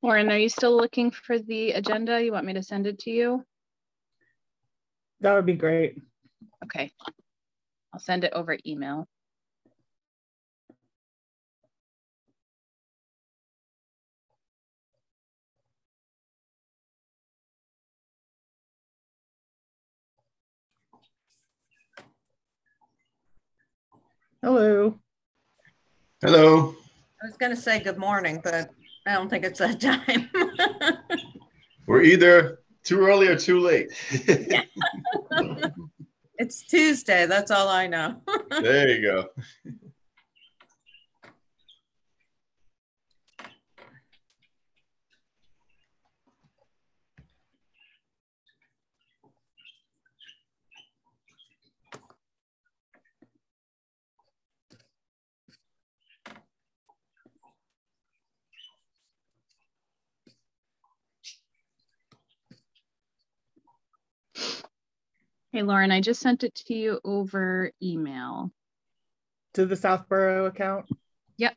Lauren, are you still looking for the agenda? You want me to send it to you? That would be great. Okay. I'll send it over email. Hello. Hello. I was going to say good morning, but I don't think it's that time. We're either too early or too late. It's Tuesday. That's all I know. There you go. Hey, Lauren, I just sent it to you over email. To the Southborough account? Yep.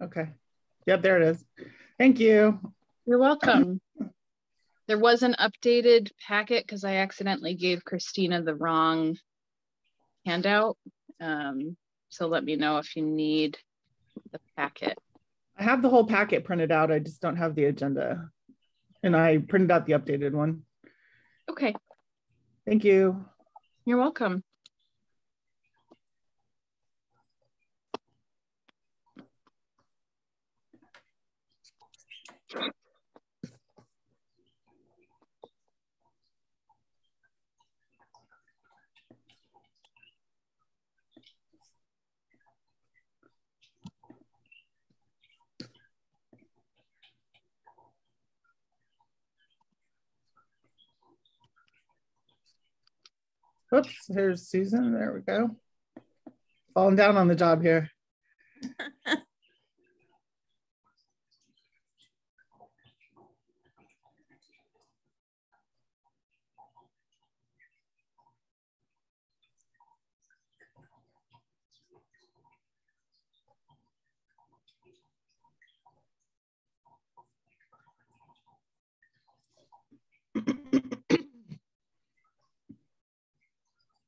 Okay. Yep, there it is. Thank you. You're welcome. There was an updated packet because I accidentally gave Christina the wrong handout. So let me know if you need the packet. I have the whole packet printed out. I just don't have the agenda. And I printed out the updated one. Okay. Thank you. You're welcome. Whoops, here's Susan. There we go. Falling down on the job here.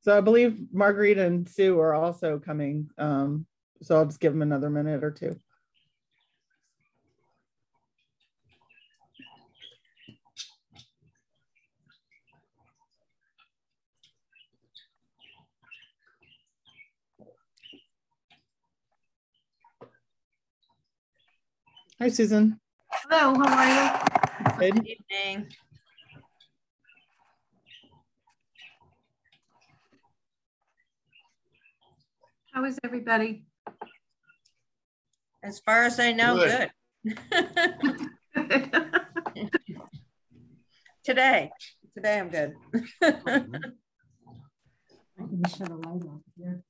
So I believe Marguerite and Sue are also coming. So I'll just give them another minute or two. Hi, Susan. Hello, how are you? Good. Good evening. How is everybody? As far as I know, Good. good. Today I'm good. I can shut a light off here.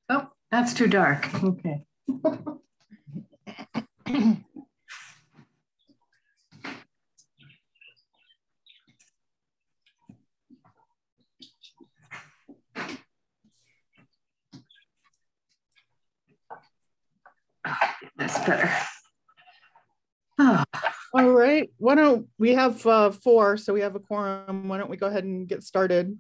Oh, that's too dark. Okay. That's better. Oh. All right. Why don't we have 4, so we have a quorum. Why don't we go ahead and get started?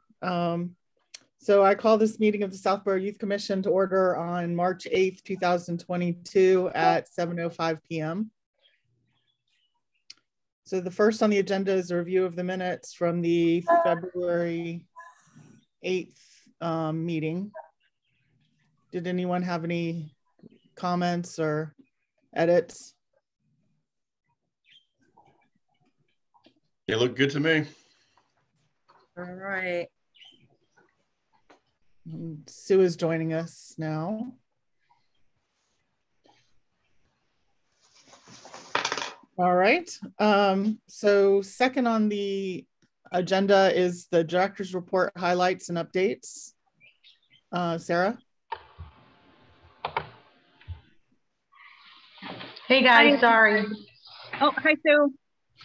So I call this meeting of the Southborough Youth Commission to order on March 8th, 2022 at 7:05 p.m. So the first on the agenda is a review of the minutes from the February 8th meeting. Did anyone have any comments or edits? They look good to me. All right. Sue is joining us now. All right. So second on the agenda is the director's report highlights and updates. Sarah? Hey guys, Hi. sorry. Oh, hi, Sue.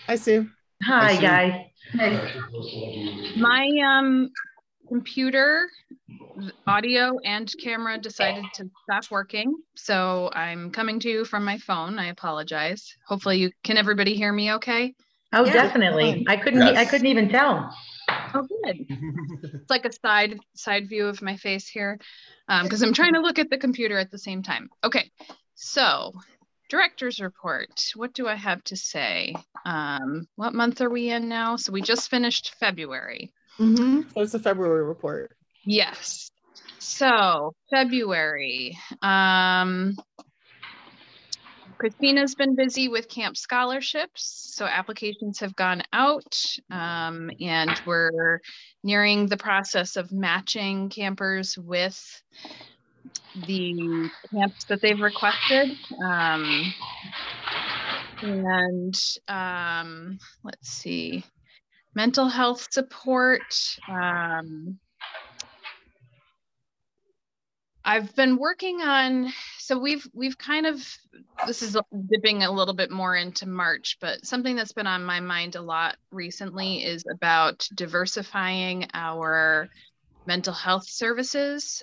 Hi, Sue. Hi, Sue. guys. My computer, audio and camera decided to stop working. So I'm coming to you from my phone. I apologize. Hopefully everybody hear me okay? Oh, Yeah. definitely. I couldn't even tell. Oh, good. It's like a side view of my face here because I'm trying to look at the computer at the same time. Okay, so director's report. What do I have to say? What month are we in now? So we just finished February. So it's a February report. Yes. So February. Christina's been busy with camp scholarships, so applications have gone out, and we're nearing the process of matching campers with the camps that they've requested. Let's see, mental health support. I've been working on, so we've kind of, this is dipping a little bit more into March, but something that's been on my mind a lot recently is about diversifying our mental health services.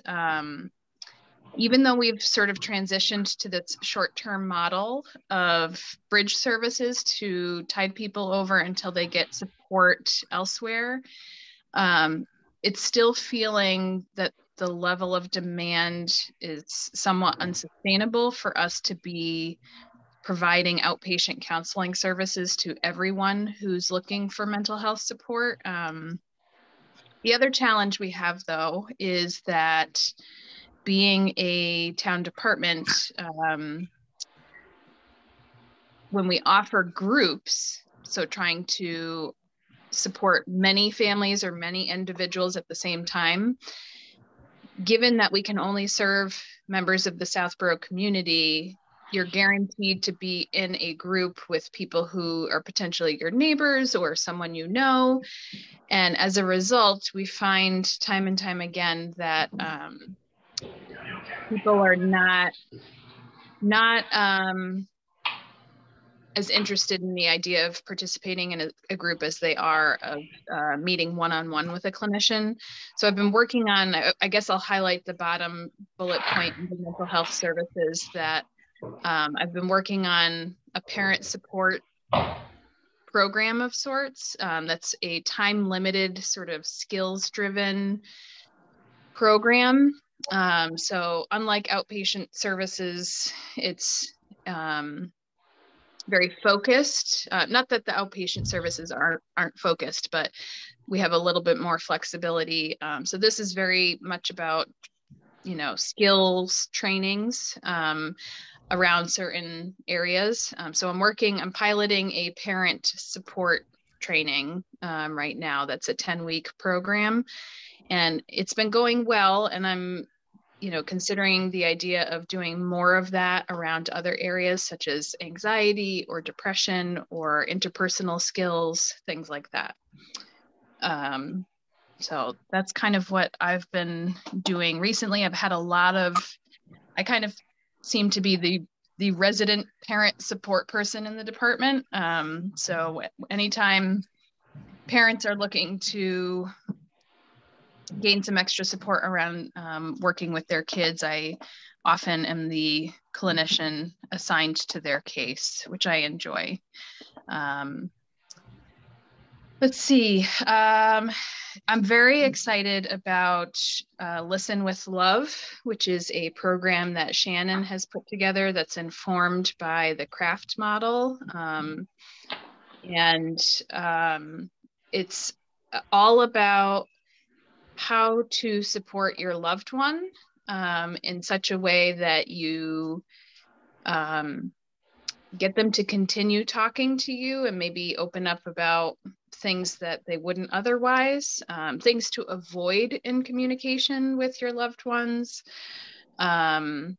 Even though we've sort of transitioned to this short-term model of bridge services to tide people over until they get support elsewhere, it's still feeling that the level of demand is somewhat unsustainable for us to be providing outpatient counseling services to everyone who's looking for mental health support. The other challenge we have, though, is that being a town department, when we offer groups, so trying to support many families or many individuals at the same time, given that we can only serve members of the Southborough community, you're guaranteed to be in a group with people who are potentially your neighbors or someone you know. And as a result, we find time and time again that people are not as interested in the idea of participating in a group as they are of meeting one-on-one with a clinician. So I've been working on, I guess I'll highlight the bottom bullet point in the mental health services that I've been working on a parent support program of sorts. That's a time-limited sort of skills-driven program. So unlike outpatient services, it's very focused. Not that the outpatient services aren't focused, but we have a little bit more flexibility. So this is very much about, skills trainings around certain areas. So I'm piloting a parent support training right now. That's a 10-week program, and it's been going well. And I'm considering the idea of doing more of that around other areas such as anxiety or depression or interpersonal skills, things like that. So that's kind of what I've been doing recently. I've had I kind of seem to be the resident parent support person in the department. So anytime parents are looking to gain some extra support around working with their kids, I often am the clinician assigned to their case, which I enjoy. Let's see. I'm very excited about Listen with Love, which is a program that Shannon has put together that's informed by the CRAFT model. It's all about how to support your loved one in such a way that you get them to continue talking to you and maybe open up about things that they wouldn't otherwise, things to avoid in communication with your loved ones, how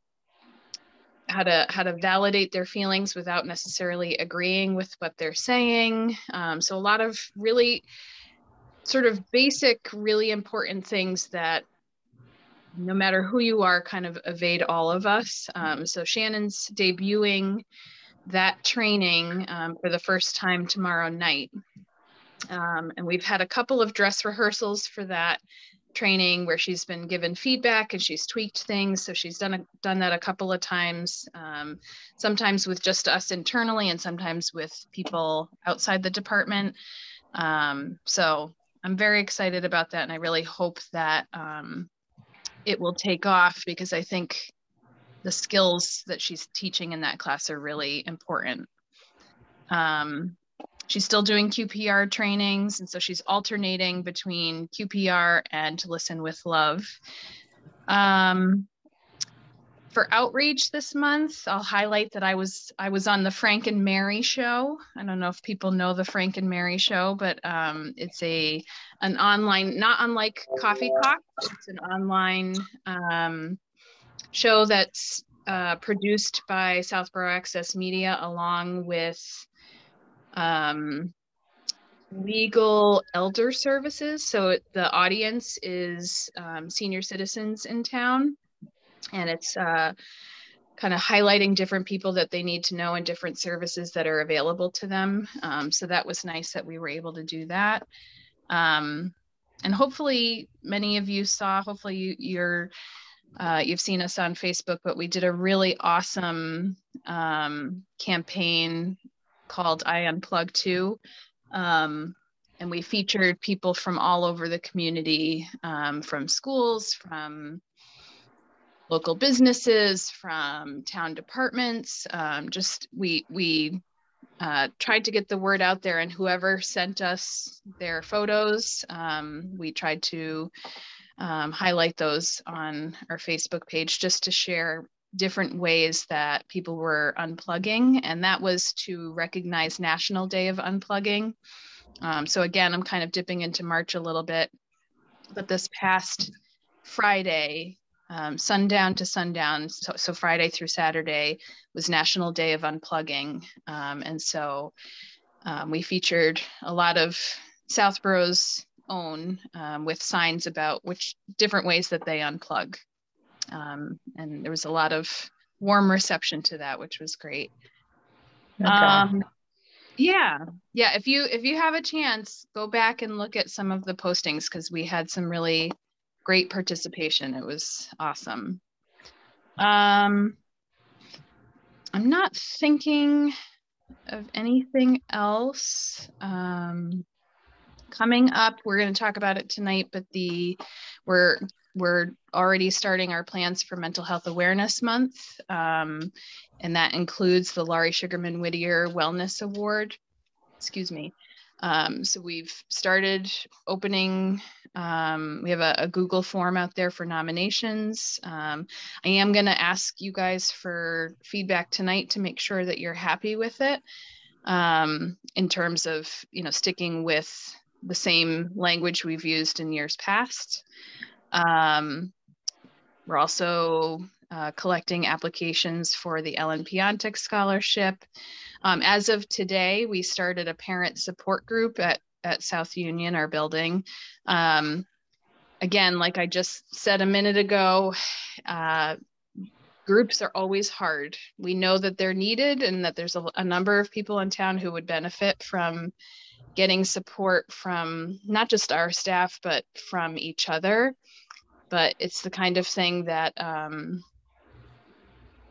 to validate their feelings without necessarily agreeing with what they're saying. So a lot of really sort of basic, really important things that no matter who you are kind of evade all of us. So Shannon's debuting that training for the first time tomorrow night. And we've had a couple of dress rehearsals for that training where she's been given feedback and she's tweaked things. So she's done that a couple of times, sometimes with just us internally and sometimes with people outside the department. So I'm very excited about that. And I really hope that it will take off, because I think the skills that she's teaching in that class are really important. She's still doing QPR trainings, and so she's alternating between QPR and To Listen with Love. For outreach this month, I'll highlight that I was on the Frank and Mary show. I don't know if people know the Frank and Mary show, but it's an online, not unlike Coffee Talk, it's an online show that's produced by Southborough Access Media along with legal elder services. So the audience is senior citizens in town, and it's kind of highlighting different people that they need to know and different services that are available to them. So that was nice that we were able to do that. And hopefully many of you saw, hopefully you've seen us on Facebook, but we did a really awesome campaign called I Unplug Too. And we featured people from all over the community, from schools, from local businesses, from town departments. We tried to get the word out there, and whoever sent us their photos, we tried to highlight those on our Facebook page just to share different ways that people were unplugging. And that was to recognize National Day of Unplugging. So again, I'm kind of dipping into March a little bit, but this past Friday, sundown to sundown, so Friday through Saturday was National Day of Unplugging. And so we featured a lot of Southborough's own with signs about which different ways that they unplug. And there was a lot of warm reception to that, which was great. Yeah. If you have a chance, go back and look at some of the postings, because we had some really great participation. It was awesome. I'm not thinking of anything else. Coming up, we're going to talk about it tonight, but we're already starting our plans for Mental Health Awareness Month, and that includes the Laurie Sugarman Whittier Wellness Award. Excuse me. So we've started opening, we have a Google form out there for nominations. I am going to ask you guys for feedback tonight to make sure that you're happy with it, in terms of, sticking with the same language we've used in years past. We're also collecting applications for the Ellen Piontek Scholarship. As of today, we started a parent support group at South Union, our building. Again, like I just said a minute ago, groups are always hard. We know that they're needed and that there's a number of people in town who would benefit from getting support from not just our staff, but from each other. But it's the kind of thing that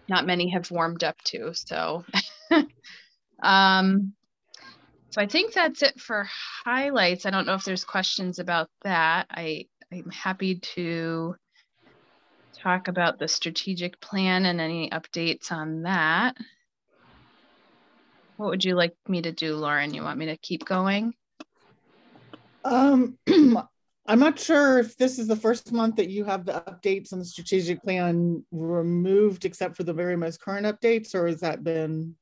not many have warmed up to. So, so I think that's it for highlights. I don't know if there's questions about that. I'm happy to talk about the strategic plan and any updates on that. What would you like me to do, Lauren? You want me to keep going? I'm not sure if this is the first month that you have the updates on the strategic plan removed, except for the very most current updates, or has that been?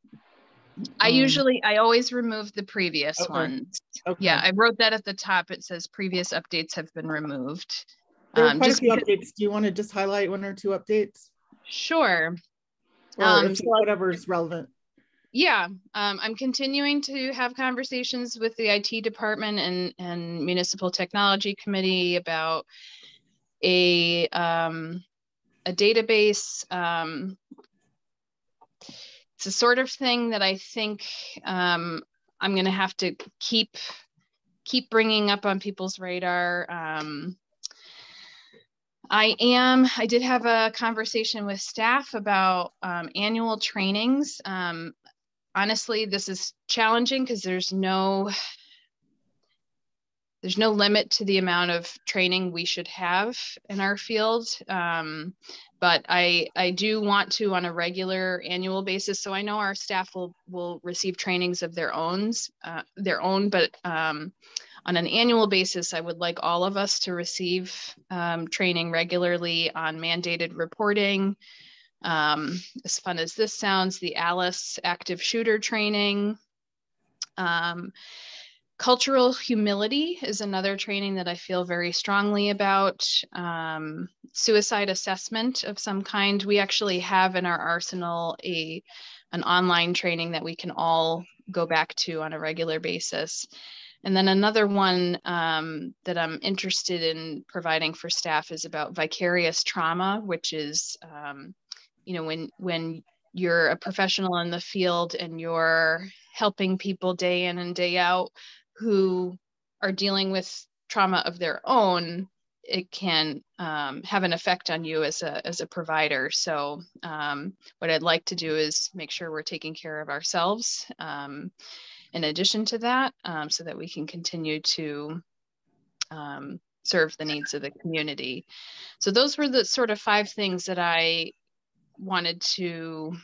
I always remove the previous ones. Okay. Yeah, I wrote that at the top. It says previous updates have been removed. There are quite a few updates. Do you want to just highlight one or two updates? Sure. Or whatever's relevant. Yeah, I'm continuing to have conversations with the IT department and Municipal Technology Committee about a database. it's a sort of thing that I think I'm going to have to keep bringing up on people's radar. I did have a conversation with staff about annual trainings. Honestly, this is challenging because there's no limit to the amount of training we should have in our field. But I do want to on a regular annual basis. So I know our staff will receive trainings of their own, but on an annual basis, I would like all of us to receive training regularly on mandated reporting. As fun as this sounds, the ALICE active shooter training. Cultural humility is another training that I feel very strongly about. Suicide assessment of some kind. We actually have in our arsenal an online training that we can all go back to on a regular basis. And then another one that I'm interested in providing for staff is about vicarious trauma, which is, when you're a professional in the field and you're helping people day in and day out who are dealing with trauma of their own, it can have an effect on you as a provider. So what I'd like to do is make sure we're taking care of ourselves in addition to that, so that we can continue to serve the needs of the community. So those were the sort of 5 things that I wanted to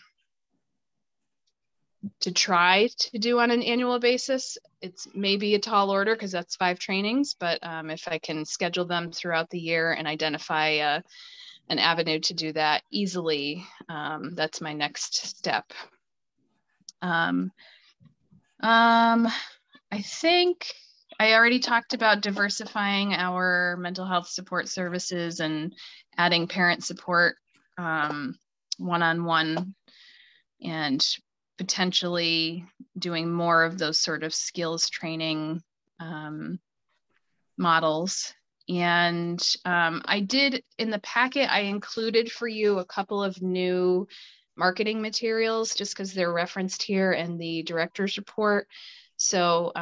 try to do on an annual basis. It's maybe a tall order because that's 5 trainings, but if I can schedule them throughout the year and identify an avenue to do that easily, that's my next step. I think I already talked about diversifying our mental health support services and adding parent support one-on-one, and potentially doing more of those sort of skills training models. And I did, in the packet, I included for you a couple of new marketing materials just because they're referenced here in the director's report. So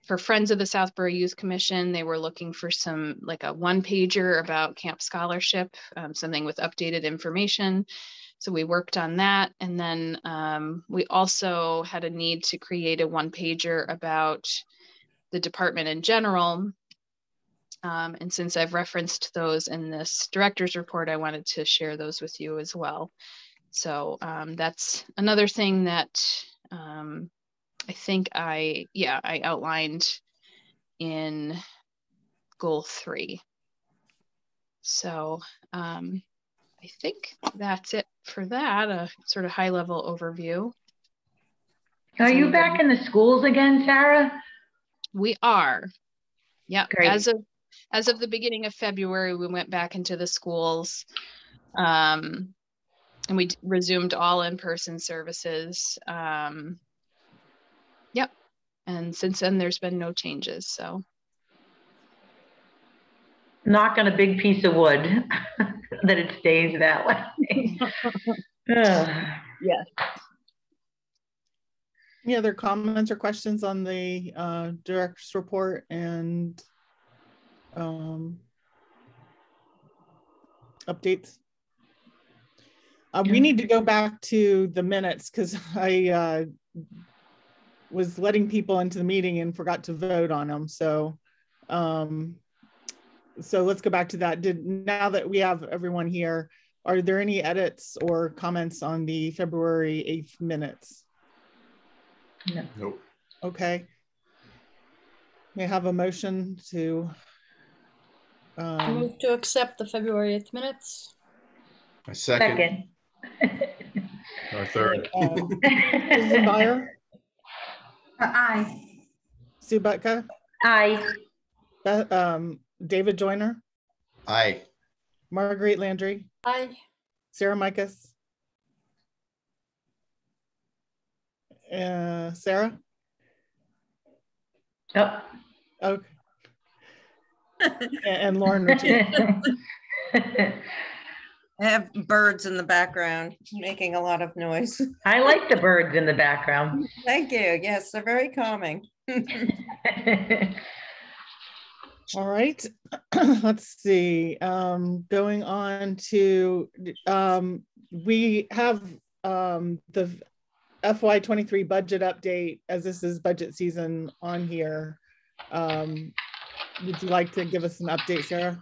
for Friends of the Southborough Youth Commission, they were looking for some, like a 1-pager about camp scholarship, something with updated information. So we worked on that. And then we also had a need to create a 1-pager about the department in general. And since I've referenced those in this director's report, I wanted to share those with you as well. So that's another thing that I think I outlined in goal 3. So I think that's it for that, a sort of high level overview. Are you back in the schools again, Sarah? We are. Yeah. Great. As of the beginning of February, we went back into the schools. And we resumed all in-person services. Yep. And since then, there's been no changes. So, knock on a big piece of wood that it stays that way. Yes. Any other comments or questions on the director's report and updates? We need to go back to the minutes because I was letting people into the meeting and forgot to vote on them. So so let's go back to that. Now that we have everyone here, are there any edits or comments on the February 8th minutes? No. Nope. Okay. May I have a motion to I move to accept the February 8th minutes. I second. Or third. Susan Byer? Aye. Sue Butka? Aye. David Joyner? Aye. Marguerite Landry? Aye. Sarah Micas? Sarah? Oh. Okay. And Lauren Ritchie. I have birds in the background making a lot of noise. I like the birds in the background. Thank you. Yes, they're very calming. All right, let's see. Going on to, we have the FY23 budget update, as this is budget season, on here. Would you like to give us an update, Sarah,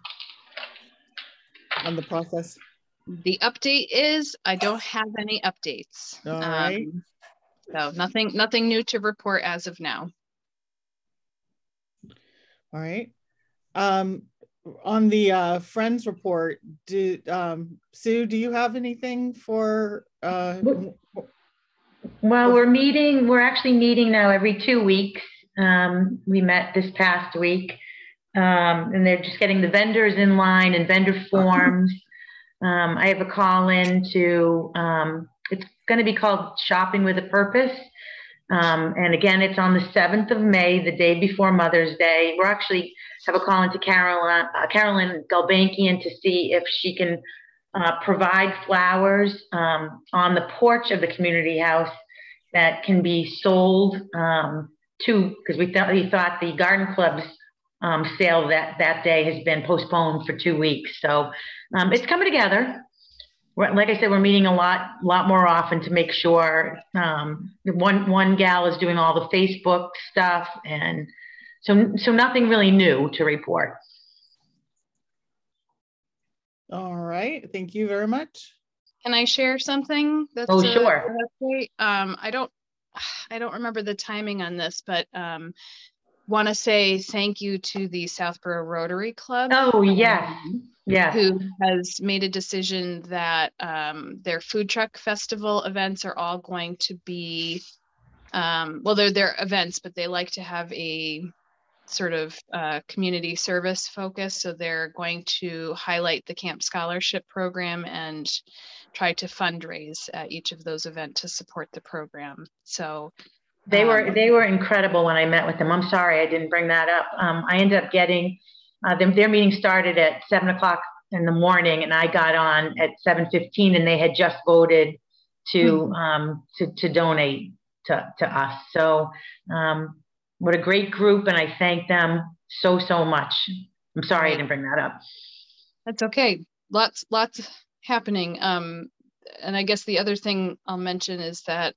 on the process? The update is I don't have any updates. All right. So nothing new to report as of now. All right. On the Friends report, Sue, do you have anything for? Well, we're actually meeting now every 2 weeks. We met this past week, and they're just getting the vendors in line and vendor forms. I have a call in to, it's going to be called Shopping with a Purpose. And again, it's on the 7th of May, the day before Mother's Day. We're actually have a call into Carolyn Gulbankian to see if she can provide flowers on the porch of the community house that can be sold because we thought the garden club's sale that day has been postponed for 2 weeks. So it's coming together. Like I said, we're meeting a lot more often to make sure. One gal is doing all the Facebook stuff, and so nothing really new to report. All right, thank you very much. Can I share something? That's sure. I don't remember the timing on this, but want to say thank you to the Southborough Rotary Club. Oh yes. Yeah, who has made a decision that their food truck festival events are all going to be, well, they're their events, but they like to have a sort of community service focus. So they're going to highlight the Camp Scholarship Program and try to fundraise at each of those events to support the program. So they were incredible when I met with them. I'm sorry I didn't bring that up. I ended up getting their meeting started at 7 o'clock in the morning, and I got on at 7:15, and they had just voted to donate to us. So what a great group, and I thank them so much. I'm sorry I didn't bring that up. That's okay. Lots happening. And I guess the other thing I'll mention is that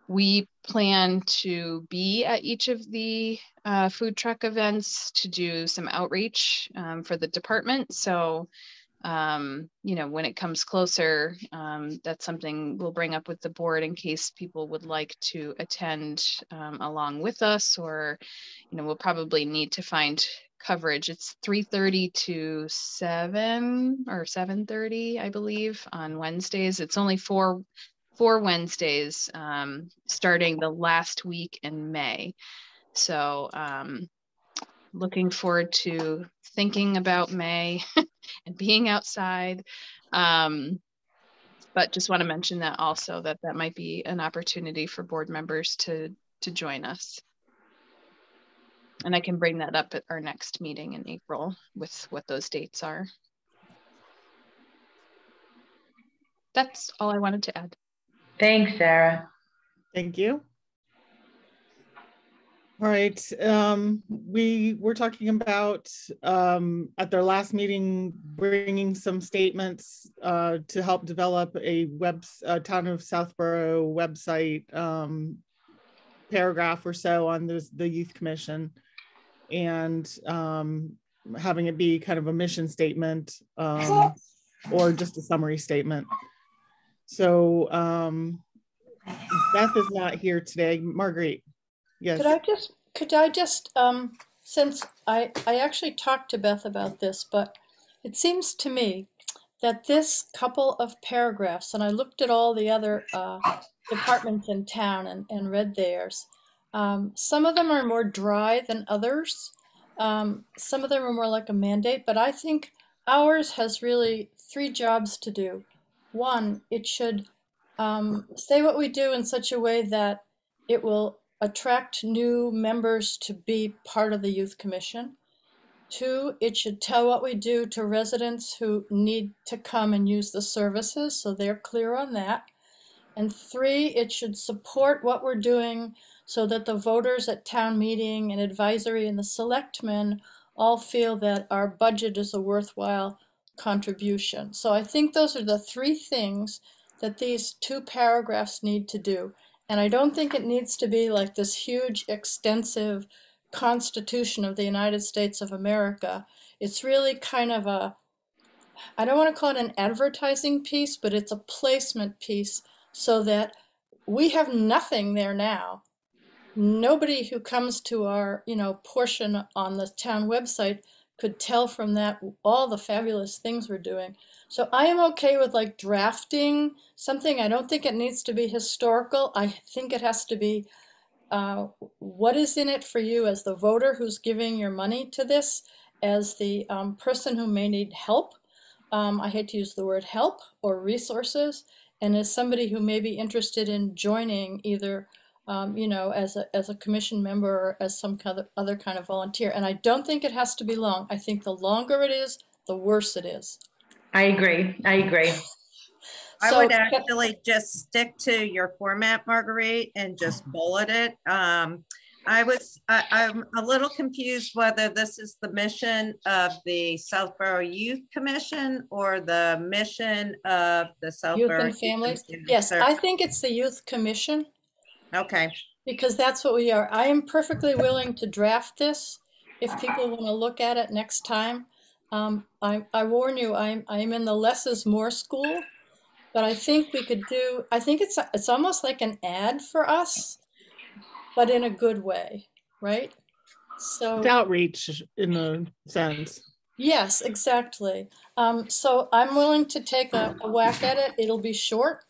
we plan to be at each of the food truck events to do some outreach for the department. So, when it comes closer, that's something we'll bring up with the board in case people would like to attend along with us, or, we'll probably need to find coverage. It's 3:30 to 7 or 7:30, I believe, on Wednesdays. It's only four Wednesdays, starting the last week in May. So looking forward to thinking about May and being outside. But just want to mention that also, that might be an opportunity for board members to join us. And I can bring that up at our next meeting in April with what those dates are. That's all I wanted to add. Thanks, Sarah. Thank you. All right, we were talking about at their last meeting bringing some statements to help develop a Town of Southborough website paragraph or so on the Youth Commission, and having it be kind of a mission statement or just a summary statement. So Beth is not here today. Marguerite, yes. Could I just since I actually talked to Beth about this, but it seems to me that this couple of paragraphs, and I looked at all the other departments in town and read theirs. Some of them are more dry than others. Some of them are more like a mandate, but I think ours has really 3 jobs to do. One, it should say what we do in such a way that it will attract new members to be part of the Youth Commission. 2, it should tell what we do to residents who need to come and use the services, so they're clear on that. And 3, it should support what we're doing so that the voters at town meeting and advisory and the selectmen all feel that our budget is a worthwhile contribution. So I think those are the 3 things that these 2 paragraphs need to do. And I don't think it needs to be like this huge, extensive Constitution of the United States of America. It's really kind of a, I don't want to call it an advertising piece, but it's a placement piece so that we have nothing there now. Nobody who comes to our, portion on the town website could tell from that all the fabulous things we're doing. So I am okay with like drafting something. I don't think it needs to be historical. I think it has to be what is in it for you as the voter who's giving your money to this, as the person who may need help. I hate to use the word help or resources, and as somebody who may be interested in joining either as a commission member or as some other kind of volunteer. And I don't think it has to be long. I think the longer it is, the worse it is. I agree. I would actually just stick to your format, Marguerite, and just bullet it. I'm a little confused whether this is the mission of the Southborough Youth Commission or the mission of the Southborough Youth and Families. Yes, I think it's the Youth Commission. Okay. Because that's what we are. I am perfectly willing to draft this if people want to look at it next time. I warn you, I'm in the less is more school, but I think we could do, I think it's almost like an ad for us, but in a good way, right? So it's outreach in a sense. Yes, exactly. So I'm willing to take a whack at it. It'll be short.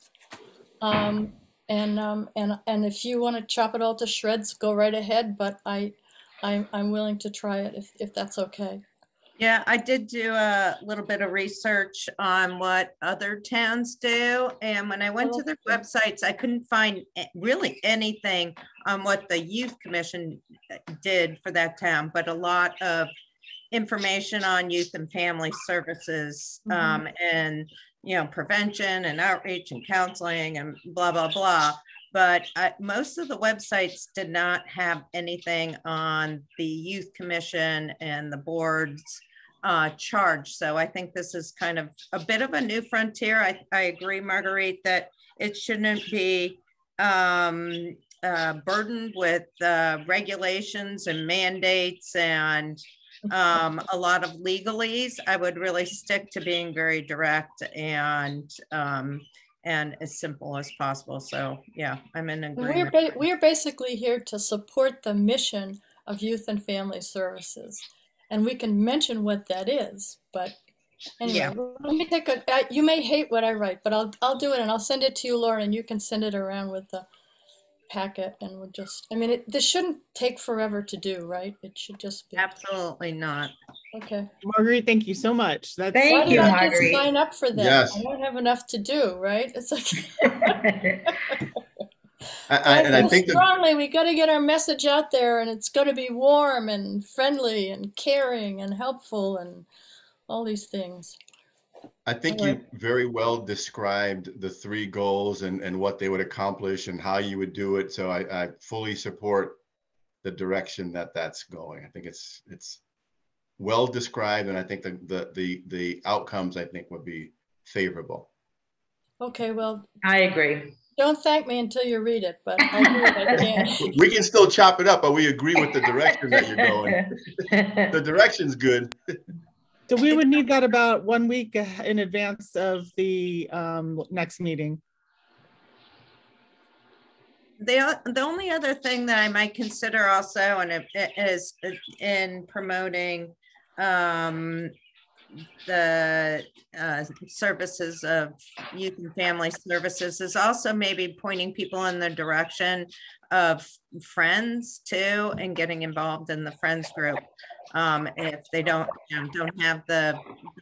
And if you want to chop it all to shreds, go right ahead. But I'm willing to try it if that's okay. Yeah, I did do a little bit of research on what other towns do. And when I went to their websites, I couldn't find really anything on what the Youth Commission did for that town, but a lot of information on youth and family services, and prevention and outreach and counseling and blah, blah, blah. But most of the websites did not have anything on the Youth Commission and the board's charge. So I think this is kind of a bit of a new frontier. I agree, Marguerite, that it shouldn't be burdened with regulations and mandates and a lot of legalese. I would really stick to being very direct and as simple as possible. So yeah, I'm in agreement. We're basically here to support the mission of Youth and Family Services, and we can mention what that is. But anyway, let me take you may hate what I write, but I'll do it, and I'll send it to you, Laura, and you can send it around with the packet, and we'll just, this shouldn't take forever to do, right? It should just be. Absolutely not. Okay. Marguerite, thank you so much. Thank you, Marguerite. I just sign up for that? Yes. I don't have enough to do, right? It's like. I think strongly we got to get our message out there, and it's got to be warm and friendly and caring and helpful and all these things. I think you very well described the 3 goals and what they would accomplish and how you would do it. So I fully support the direction that's going. I think it's well described, and I think the outcomes I think would be favorable. Okay, well, I agree. Don't thank me until you read it, but I'll do what I can. We can still chop it up, but we agree with the direction that you're going. The direction's good. So we would need that about 1 week in advance of the next meeting. The only other thing that I might consider also, and it is in promoting the services of Youth and Family Services, is also maybe pointing people in the direction of friends too, and getting involved in the friends group. If they don't have the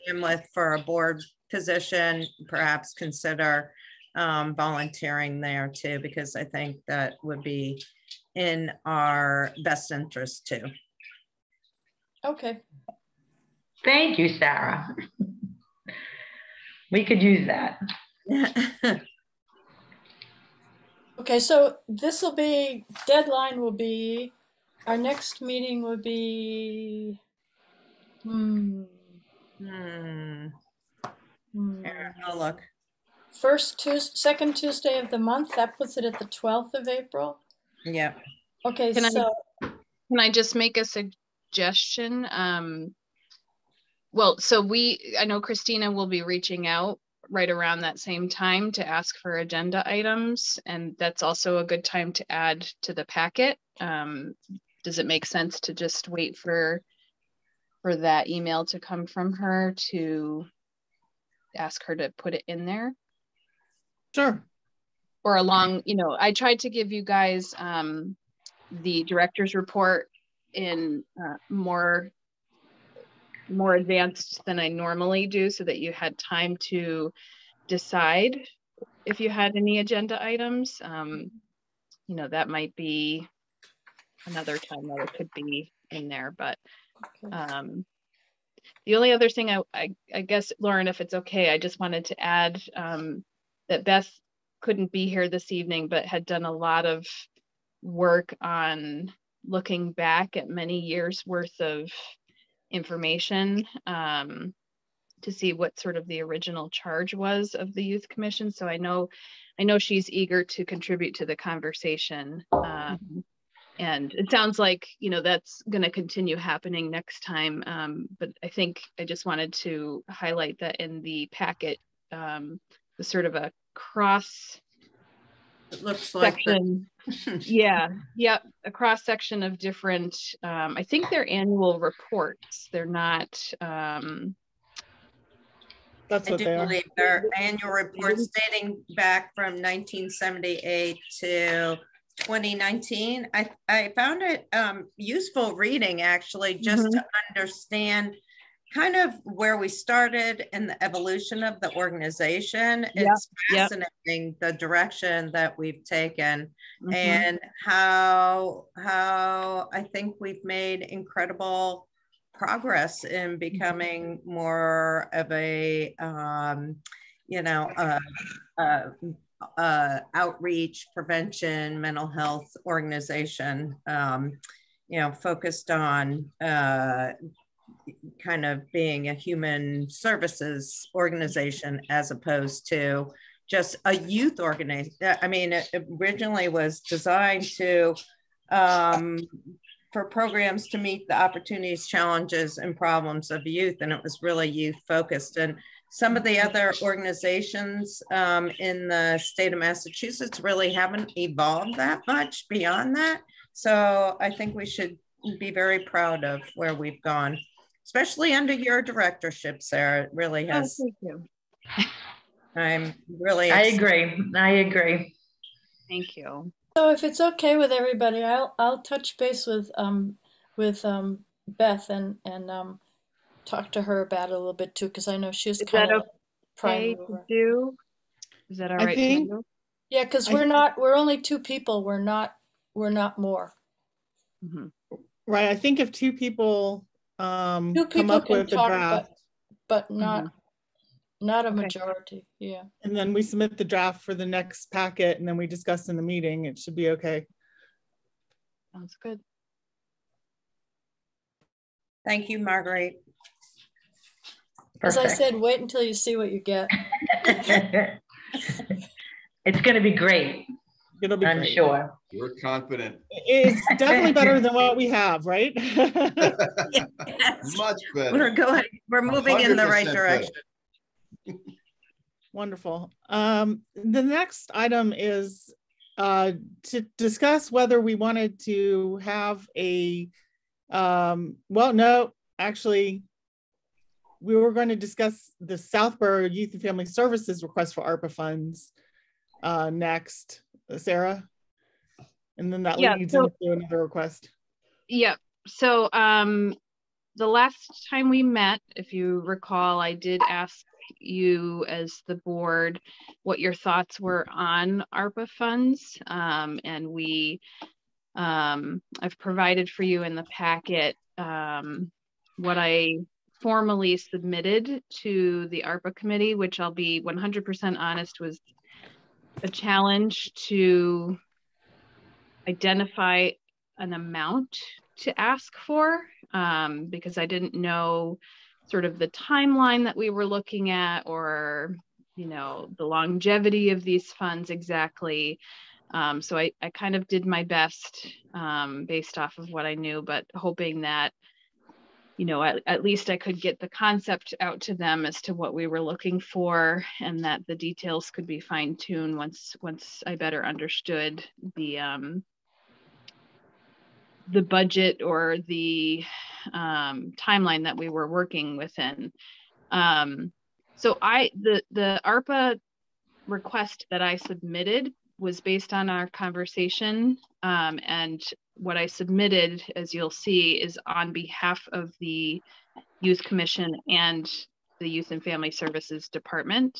bandwidth for a board position, perhaps consider volunteering there too, because I think that would be in our best interest too. Okay. Thank you, Sarah. We could use that. Okay, so this will be, deadline will be, our next meeting will be, Here, I'll look. second Tuesday of the month. That puts it at the 12th of April. Yeah. Okay, Can so Can I just make a suggestion? Well, so I know Christina will be reaching out right around that same time to ask for agenda items, and that's also a good time to add to the packet. Does it make sense to just wait for that email to come from her to ask her to put it in there? Sure. Or along, I tried to give you guys the director's report in more advanced than I normally do, so that you had time to decide if you had any agenda items. That might be another time that it could be in there, but the only other thing I guess, Lauren, if it's okay, I just wanted to add that Beth couldn't be here this evening, but had done a lot of work on looking back at many years worth of information to see what sort of the original charge was of the Youth Commission. So I know she's eager to contribute to the conversation. And it sounds like, that's going to continue happening next time. But I think I just wanted to highlight that in the packet, the sort of a cross section. A cross section of different, I think they're annual reports. They're not. That's what they are. Believe their annual reports dating back from 1978 to 2019. I found it useful reading, actually, just to understand kind of where we started and the evolution of the organization. It's fascinating the direction that we've taken and how I think we've made incredible progress in becoming more of a outreach, prevention, mental health organization, focused on kind of being a human services organization as opposed to just a youth organization. I mean, it originally was designed to for programs to meet the opportunities, challenges, and problems of youth, and it was really youth focused. And some of the other organizations in the state of Massachusetts really haven't evolved that much beyond that. So I think we should be very proud of where we've gone, especially under your directorship, Sarah. It really has. Oh, thank you. I'm really I agree. Thank you. So if it's okay with everybody, I'll touch base with Beth and talk to her about it a little bit too, because I know she's kind of prime mover. Is that all right? I think, yeah, because we're only two people. We're not more. Right. I think if two people come up with a draft, but not a majority. Yeah. And then we submit the draft for the next packet, and then we discuss in the meeting, it should be okay. Sounds good. Thank you, Marguerite. As I said, wait until you see what you get. It's going to be great. It'll be great. Sure. We're confident. It's definitely better than what we have, right? Yes. Much better. We're moving in the right direction. Wonderful. The next item is to discuss whether we wanted to have a, actually, we were going to discuss the Southborough Youth and Family Services request for ARPA funds next, Sarah. And then that leads into another request. Yeah. So the last time we met, if you recall, I did ask you as the board what your thoughts were on ARPA funds. And I've provided for you in the packet what I formally submitted to the ARPA committee, which I'll be 100% honest was a challenge to identify an amount to ask for, because I didn't know sort of the timeline that we were looking at, or, you know, the longevity of these funds exactly. So I kind of did my best based off of what I knew, but hoping that, you know, at least I could get the concept out to them as to what we were looking for, and that the details could be fine-tuned once I better understood the budget or the timeline that we were working within. So the ARPA request that I submitted was based on our conversation, and what I submitted, as you'll see, is on behalf of the Youth Commission and the Youth and Family Services Department.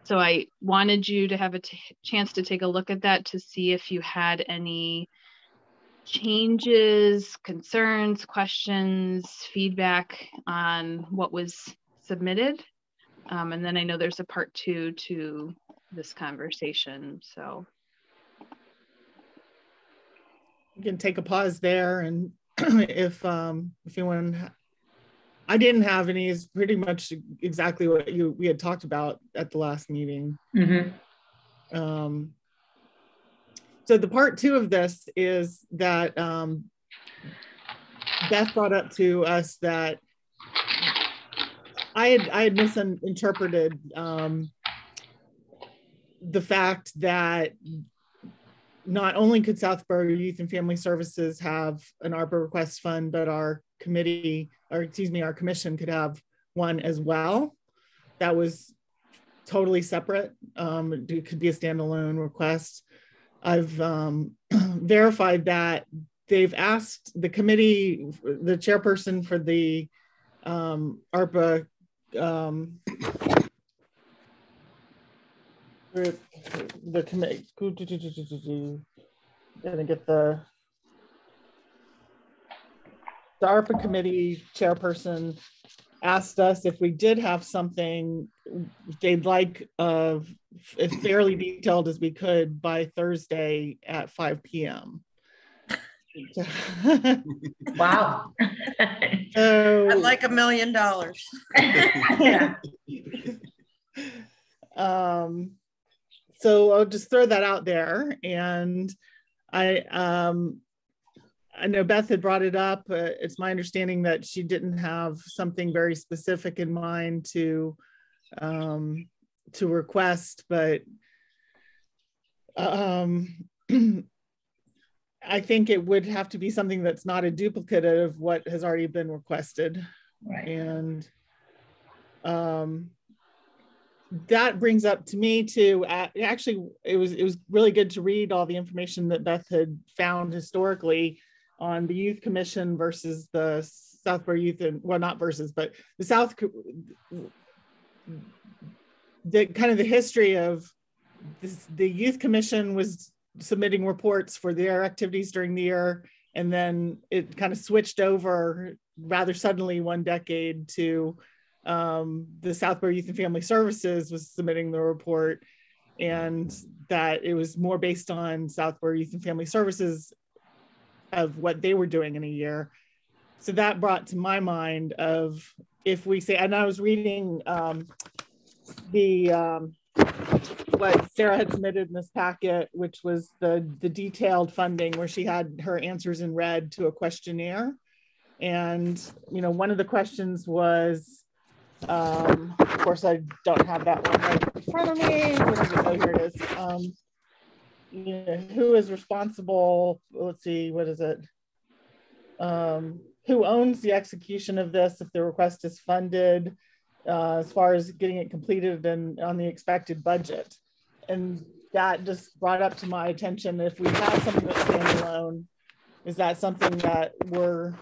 So I wanted you to have a chance to take a look at that to see if you had any changes, concerns, questions, feedback on what was submitted. And then I know there's a part 2 to this conversation, so. You can take a pause there, and if anyone, I didn't have any, is pretty much exactly what we had talked about at the last meeting. Mm-hmm. So the part 2 of this is that Beth brought up to us that I had misinterpreted the fact that not only could Southborough Youth and Family Services have an ARPA request fund, but our committee, or excuse me, our commission could have one as well. That was totally separate. It could be a standalone request. I've verified that. They've asked the committee, the chairperson for the ARPA group, the committee, gonna get the ARPA committee chairperson asked us if we did have something they'd like as fairly detailed as we could by Thursday at 5 p.m. Wow. So I'd like $1 million. Yeah. So I'll just throw that out there. And I know Beth had brought it up. It's my understanding that she didn't have something very specific in mind to request, but I think it would have to be something that's not a duplicate of what has already been requested. Right. And that brings up to me to actually, it was really good to read all the information that Beth had found historically on the Youth Commission versus the Southborough Youth, and well, not versus, but the kind of the history of this. The Youth Commission was submitting reports for their activities during the year, and then it kind of switched over rather suddenly one decade to the Southborough Youth and Family Services was submitting the report, and that it was more based on Southborough Youth and Family Services of what they were doing in a year. So that brought to my mind of, if we say, and I was reading what Sarah had submitted in this packet, which was the detailed funding, where she had her answers in red to a questionnaire. And, you know, one of the questions was, of course, I don't have that one right in front of me. Oh, here it is. You know, who is responsible? Let's see, what is it? Who owns the execution of this if the request is funded, as far as getting it completed and on the expected budget? And that just brought up to my attention, if we have something that's standalone, is that something that we're,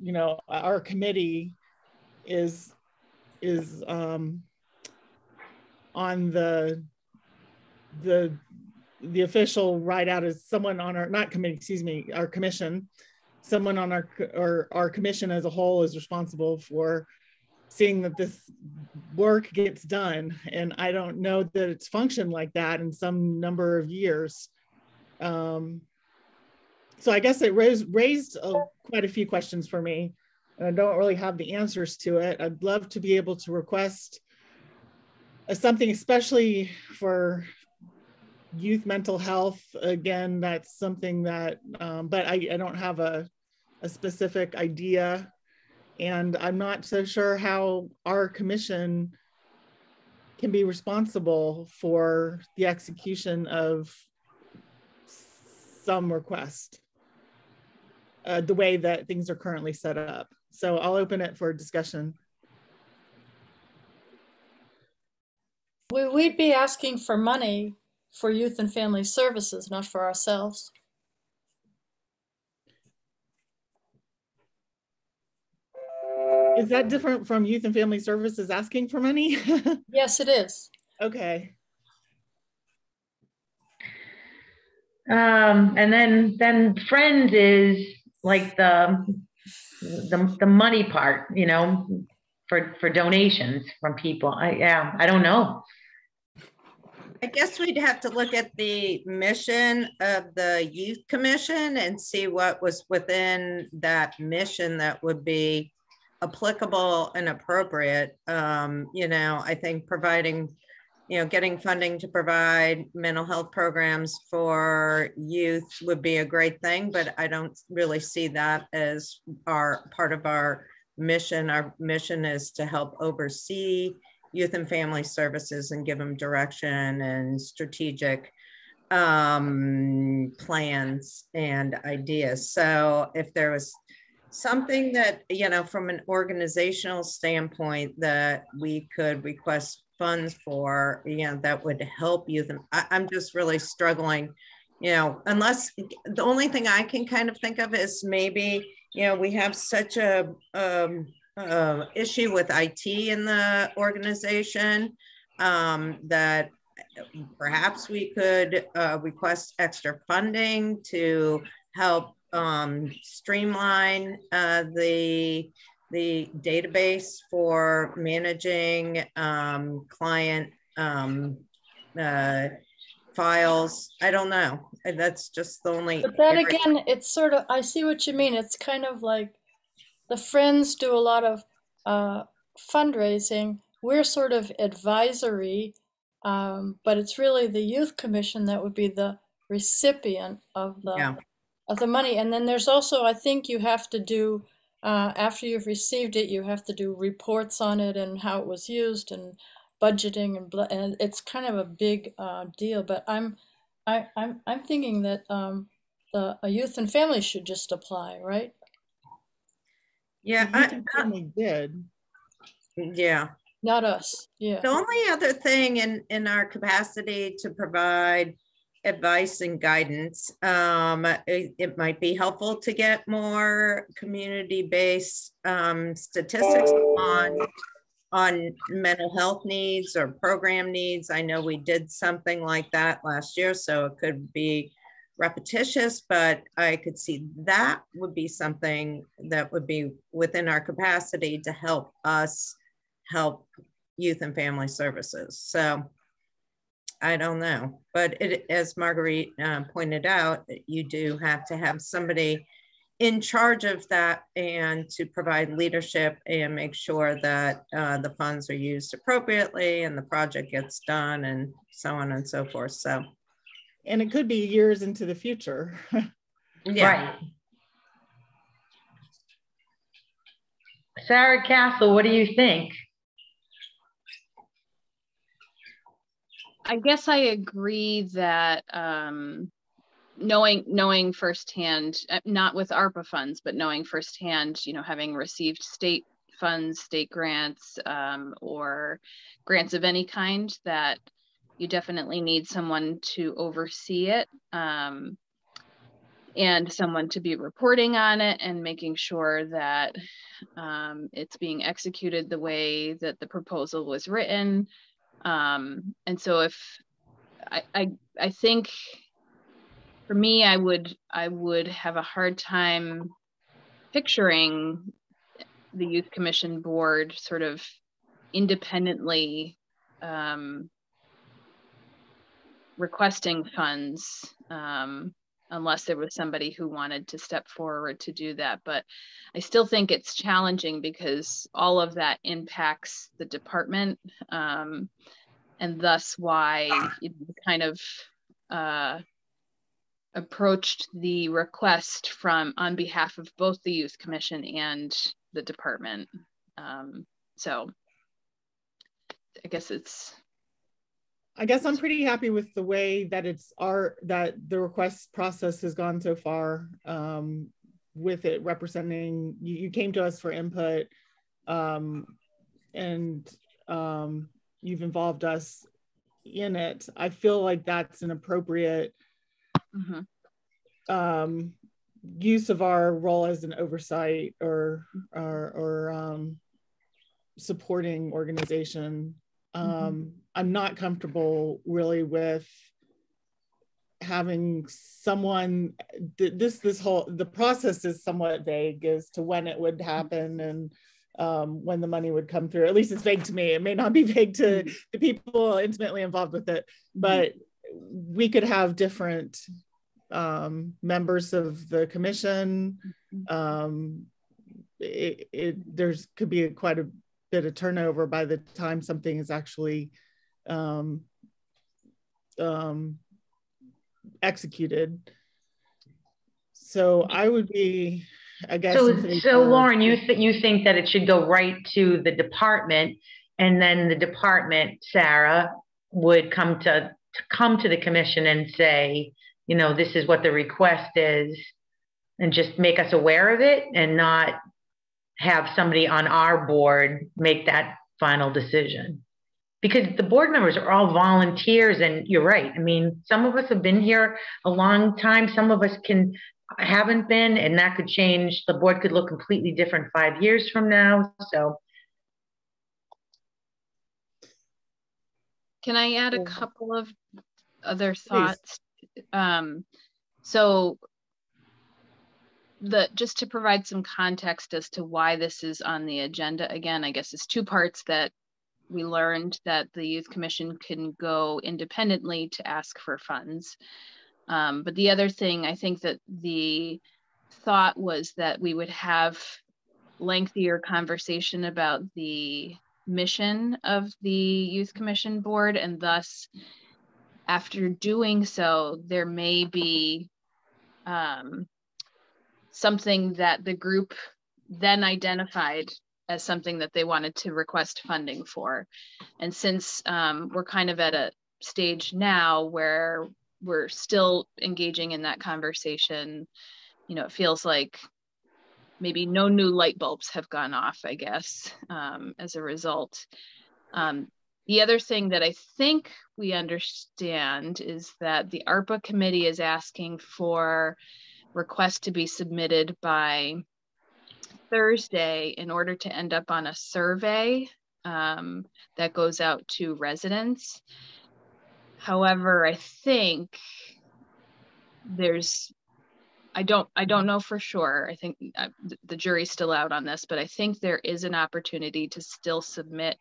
you know, our committee is on the official write out as someone on our, not committee, excuse me, our commission, someone on our commission as a whole is responsible for seeing that this work gets done. And I don't know that it's functioned like that in some number of years. So I guess it raised quite a few questions for me, and I don't really have the answers to it. I'd love to be able to request something, especially for youth mental health. Again, that's something that, but I don't have a specific idea. And I'm not so sure how our commission can be responsible for the execution of some request, the way that things are currently set up. So I'll open it for discussion. We'd be asking for money for youth and family services, not for ourselves. Is that different from youth and family services asking for money? Yes, it is. Okay. And then Friends is like the money part, you know, for donations from people. I don't know. I guess we'd have to look at the mission of the Youth Commission and see what was within that mission that would be applicable and appropriate. You know, I think providing, you know, getting funding to provide mental health programs for youth would be a great thing, but I don't really see that as our part of our mission. Our mission is to help oversee youth and family services and give them direction and strategic plans and ideas. So if there was something that, you know, from an organizational standpoint that we could request funds for, you know, that would help youth. I'm just really struggling, you know, unless the only thing I can kind of think of is maybe, you know, we have such a issue with IT in the organization that perhaps we could request extra funding to help streamline the database for managing client files. I don't know. That's just the only. But that again, it's sort of, I see what you mean. It's kind of like the Friends do a lot of fundraising. We're sort of advisory, but it's really the Youth Commission that would be the recipient of the money. And then there's also, I think you have to do, after you've received it, you have to do reports on it and how it was used and budgeting and it's kind of a big deal. But I'm thinking that a youth and family should just apply, right? Yeah, I certainly did. Yeah, not us. Yeah. The only other thing in our capacity to provide advice and guidance, it might be helpful to get more community-based statistics on mental health needs or program needs. I know we did something like that last year, so it could be repetitious, but I could see that would be something that would be within our capacity to help us help youth and family services. So I don't know, but as Marguerite pointed out, you do have to have somebody in charge of that and to provide leadership and make sure that the funds are used appropriately and the project gets done and so on and so forth. So. And it could be years into the future. Yeah. Right. Sarah Castle, what do you think? I guess I agree that knowing firsthand, not with ARPA funds, but knowing firsthand, you know, having received state funds, state grants, or grants of any kind, that you definitely need someone to oversee it, and someone to be reporting on it and making sure that it's being executed the way that the proposal was written. And so if I think for me, I would have a hard time picturing the Youth Commission board sort of independently requesting funds, unless there was somebody who wanted to step forward to do that. But I still think it's challenging because all of that impacts the department, and thus why it kind of approached the request on behalf of both the Youth Commission and the department. So I guess I'm pretty happy with the way that that the request process has gone so far, with it representing, you came to us for input, and you've involved us in it. I feel like that's an appropriate use of our role as an oversight or supporting organization. I'm not comfortable really with having someone, the process is somewhat vague as to when it would happen and when the money would come through. At least it's vague to me. It may not be vague to the people intimately involved with it, but we could have different members of the commission. There's could be quite a bit of turnover by the time something is actually executed. So I would be, I guess. So Lauren, you think that it should go right to the department, and then the department, Sarah, would come to the commission and say, you know, this is what the request is, and just make us aware of it, and not have somebody on our board make that final decision. Because the board members are all volunteers, and you're right. I mean, some of us have been here a long time. Some of us haven't been, and that could change. The board could look completely different 5 years from now. So, can I add a couple of other thoughts? So, just to provide some context as to why this is on the agenda again, I guess it's two parts. That we learned that the Youth Commission can go independently to ask for funds. But the other thing, I think that the thought was that we would have lengthier conversation about the mission of the Youth Commission board, and thus, after doing so, there may be something that the group then identified as something that they wanted to request funding for. And since we're kind of at a stage now where we're still engaging in that conversation, you know, it feels like maybe no new light bulbs have gone off, I guess, as a result. The other thing that I think we understand is that the ARPA committee is asking for requests to be submitted by Thursday in order to end up on a survey that goes out to residents. However, I think I don't know for sure. I think the jury's still out on this, but I think there is an opportunity to still submit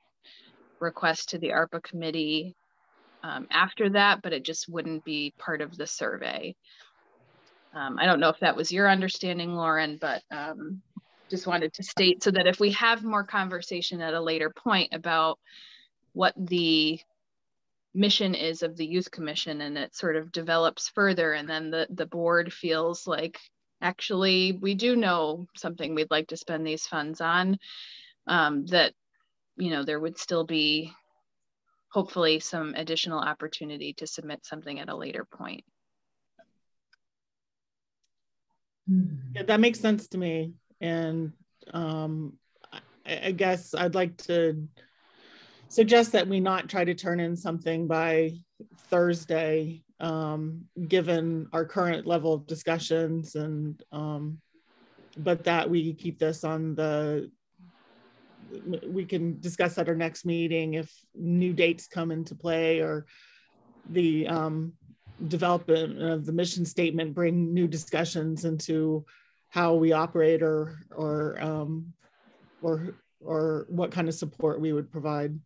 requests to the ARPA committee after that, but it just wouldn't be part of the survey. I don't know if that was your understanding, Lauren, but just wanted to state so that if we have more conversation at a later point about what the mission is of the Youth Commission, and it sort of develops further, and then the board feels like, actually, we do know something we'd like to spend these funds on, that, you know, there would still be hopefully some additional opportunity to submit something at a later point. Yeah, that makes sense to me. And I guess I'd like to suggest that we not try to turn in something by Thursday, given our current level of discussions, and but that we keep this on we can discuss at our next meeting if new dates come into play, or the development of the mission statement bring new discussions into how we operate or what kind of support we would provide.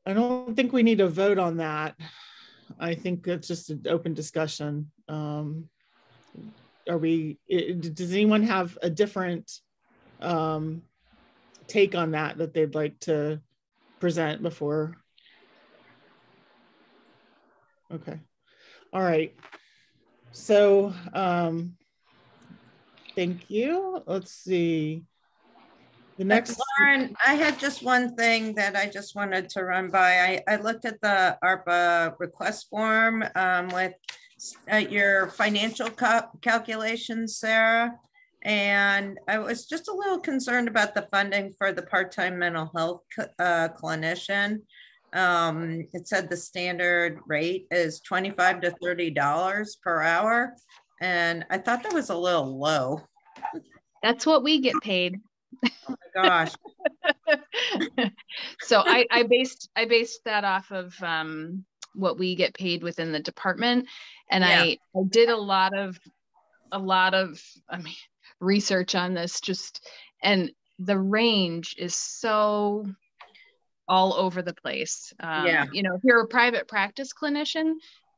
I don't think we need a vote on that. I think it's just an open discussion. Does anyone have a different take on that they'd like to present before? Okay. All right. So thank you. Let's see. The next, Lauren, I had just one thing that I just wanted to run by. I looked at the ARPA request form with your financial calculations, Sarah, and I was just a little concerned about the funding for the part-time mental health clinician. It said the standard rate is $25 to $30 per hour, and I thought that was a little low. That's what we get paid. Oh my gosh. So I based that off of what we get paid within the department, and yeah. I did a lot of research on this, and the range is so all over the place. You know, if you're a private practice clinician,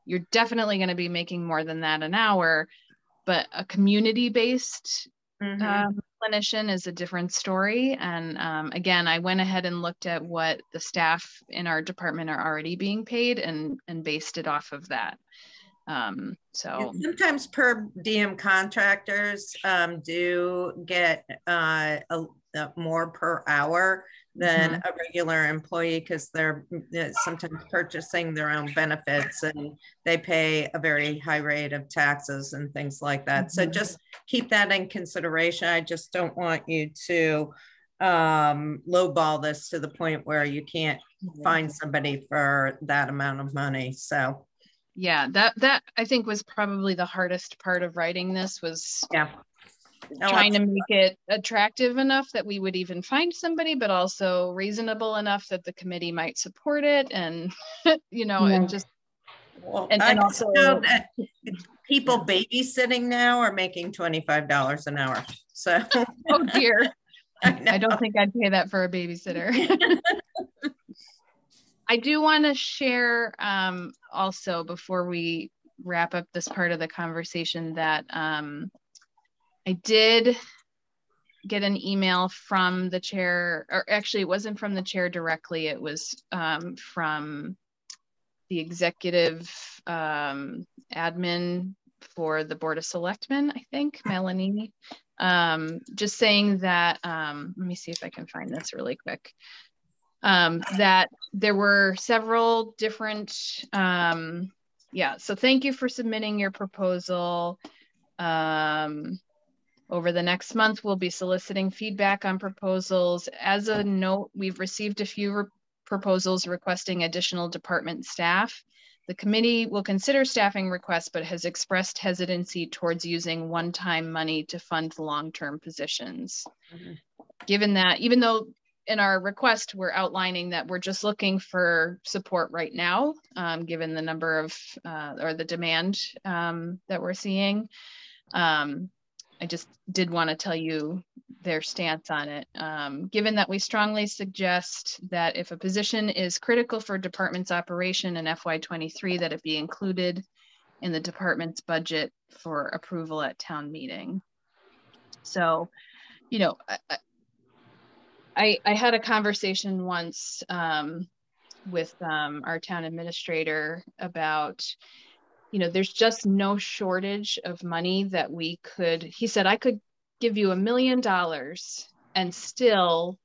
you're definitely going to be making more than that an hour, but a community-based clinician is a different story. And again, I went ahead and looked at what the staff in our department are already being paid and based it off of that. So sometimes per diem contractors do get more per hour than a regular employee, because they're sometimes purchasing their own benefits and they pay a very high rate of taxes and things like that. So just keep that in consideration. I just don't want you to lowball this to the point where you can't find somebody for that amount of money. So yeah, that I think was probably the hardest part of writing this, was trying to make it attractive enough that we would even find somebody, but also reasonable enough that the committee might support it. And, you know, it just, and also know that people babysitting now are making $25 an hour. So, oh dear. I don't think I'd pay that for a babysitter. I do want to share also, before we wrap up this part of the conversation, that I did get an email from the chair, or actually it wasn't from the chair directly, it was from the executive admin for the Board of Selectmen, I think, Melanie, just saying that, let me see if I can find this really quick, that there were several different, so thank you for submitting your proposal. Over the next month, we'll be soliciting feedback on proposals. As a note, we've received a few proposals requesting additional department staff. The committee will consider staffing requests, but has expressed hesitancy towards using one-time money to fund long-term positions. Given that, even though in our request, we're outlining that we're just looking for support right now, given the number of, or the demand that we're seeing. I just did want to tell you their stance on it. Given that we strongly suggest that if a position is critical for department's operation in FY23, that it be included in the department's budget for approval at town meeting. So, you know, I had a conversation once with our town administrator about, you know, there's just no shortage of money that we could, he said, I could give you $1 million and still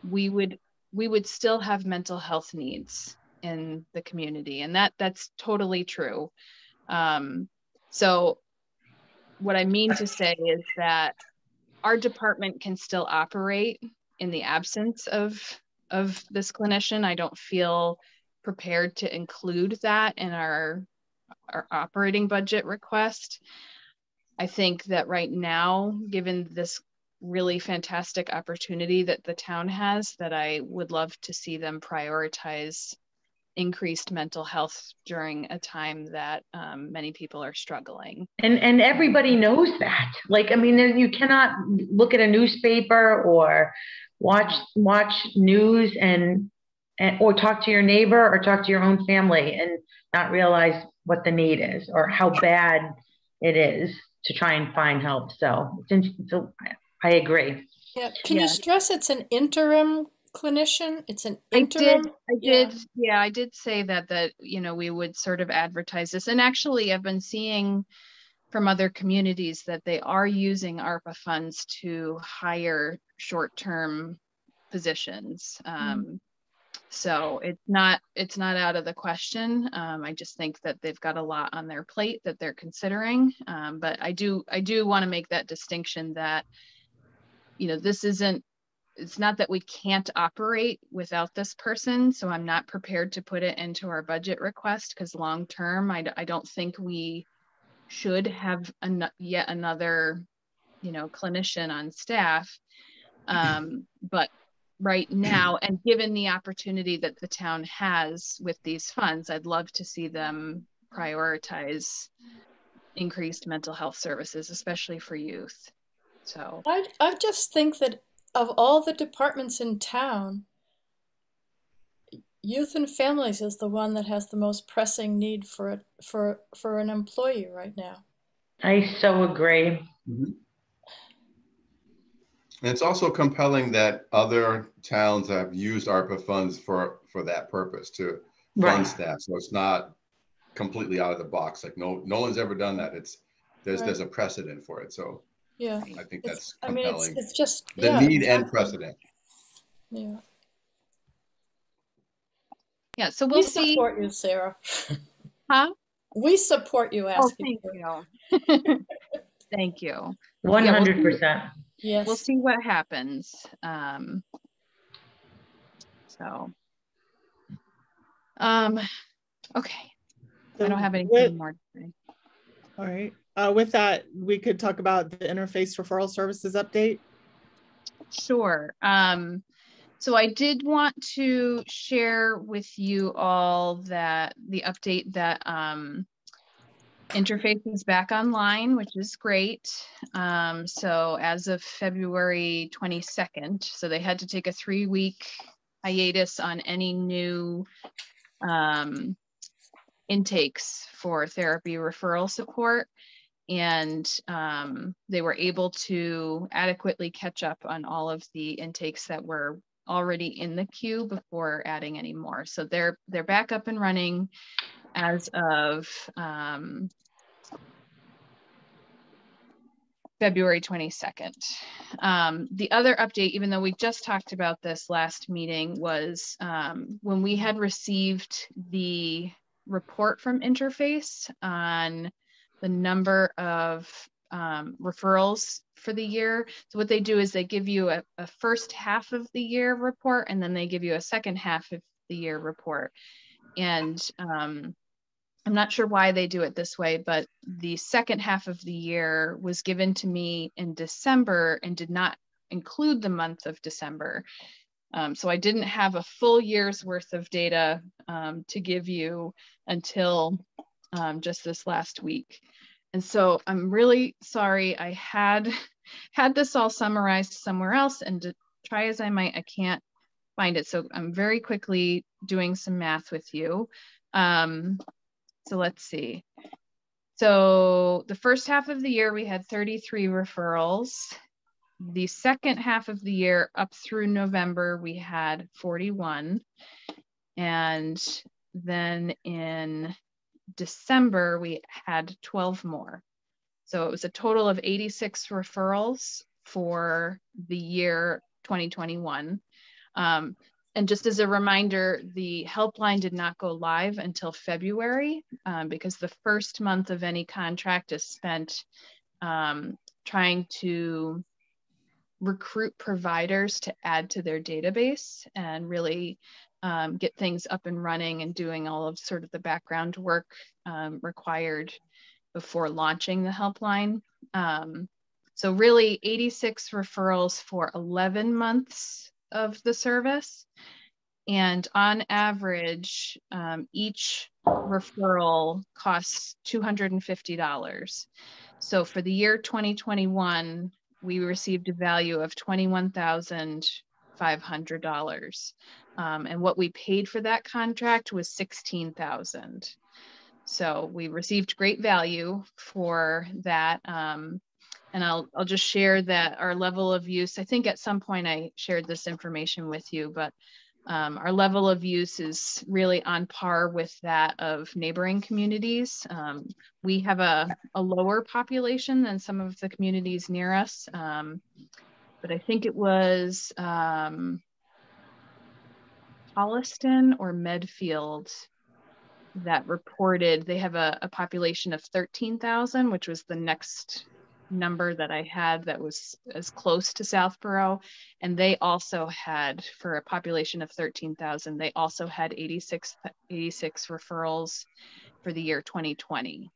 we would still have mental health needs in the community. And that's totally true. So what I mean to say is that our department can still operate in the absence of this clinician. I don't feel prepared to include that in our operating budget request. I think that right now, given this really fantastic opportunity that the town has, that I would love to see them prioritize increased mental health during a time that many people are struggling. And everybody knows that. Like, I mean, you cannot look at a newspaper or watch news and or talk to your neighbor or talk to your own family and not realize what the need is or how bad it is to try and find help. So I agree. Yeah. Can you stress it's an interim clinician? It's an interim. I did say that you know, we would sort of advertise this, and actually I've been seeing from other communities that they are using ARPA funds to hire short-term positions. So it's not out of the question. I just think that they've got a lot on their plate that they're considering. But I do want to make that distinction that, you know, it's not that we can't operate without this person. So I'm not prepared to put it into our budget request, because long term, I don't think we should have yet another, you know, clinician on staff. But right now, and given the opportunity that the town has with these funds, I'd love to see them prioritize increased mental health services, especially for youth. So I just think that of all the departments in town, youth and families is the one that has the most pressing need for an employee right now. I so agree. Mm-hmm. And it's also compelling that other towns have used ARPA funds for that purpose, to fund staff. So it's not completely out of the box. Like no one's ever done that. There's a precedent for it. So yeah, I think that's compelling. I mean, it's just the need and precedent. Yeah. Yeah. So we'll see. We support you, Sarah. Huh? We support you asking. Oh, thank you. Thank you. 100%. Yes. We'll see what happens. Okay. I don't have anything more to say. All right. With that, we could talk about the interface referral services update. Sure. So I did want to share with you all that the update that interface is back online, which is great. So as of February 22nd, so they had to take a 3-week hiatus on any new intakes for therapy referral support. And they were able to adequately catch up on all of the intakes that were already in the queue before adding any more. So they're back up and running as of February 22nd. The other update, even though we just talked about this last meeting, was when we had received the report from Interface on the number of referrals for the year. So what they do is they give you a first half of the year report, and then they give you a second half of the year report. And I'm not sure why they do it this way, but the second half of the year was given to me in December and did not include the month of December. So I didn't have a full year's worth of data to give you until just this last week. And so I'm really sorry. I had this all summarized somewhere else, and to try as I might, I can't find it. So I'm very quickly doing some math with you. So let's see. So the first half of the year, we had 33 referrals. The second half of the year, up through November, we had 41. And then in December, we had 12 more. So it was a total of 86 referrals for the year 2021. And just as a reminder, the helpline did not go live until February because the first month of any contract is spent trying to recruit providers to add to their database and really get things up and running and doing all of sort of the background work required before launching the helpline. So really 86 referrals for 11 months of the service. And on average, each referral costs $250. So for the year 2021, we received a value of $21,500. And what we paid for that contract was $16,000. So we received great value for that. And I'll just share that our level of use, I think at some point I shared this information with you, but our level of use is really on par with that of neighboring communities. We have a lower population than some of the communities near us, but I think it was Holliston or Medfield that reported they have a population of 13,000, which was the next number that I had that was as close to Southborough. And they also had, for a population of 13,000, they also had 86 referrals for the year 2020.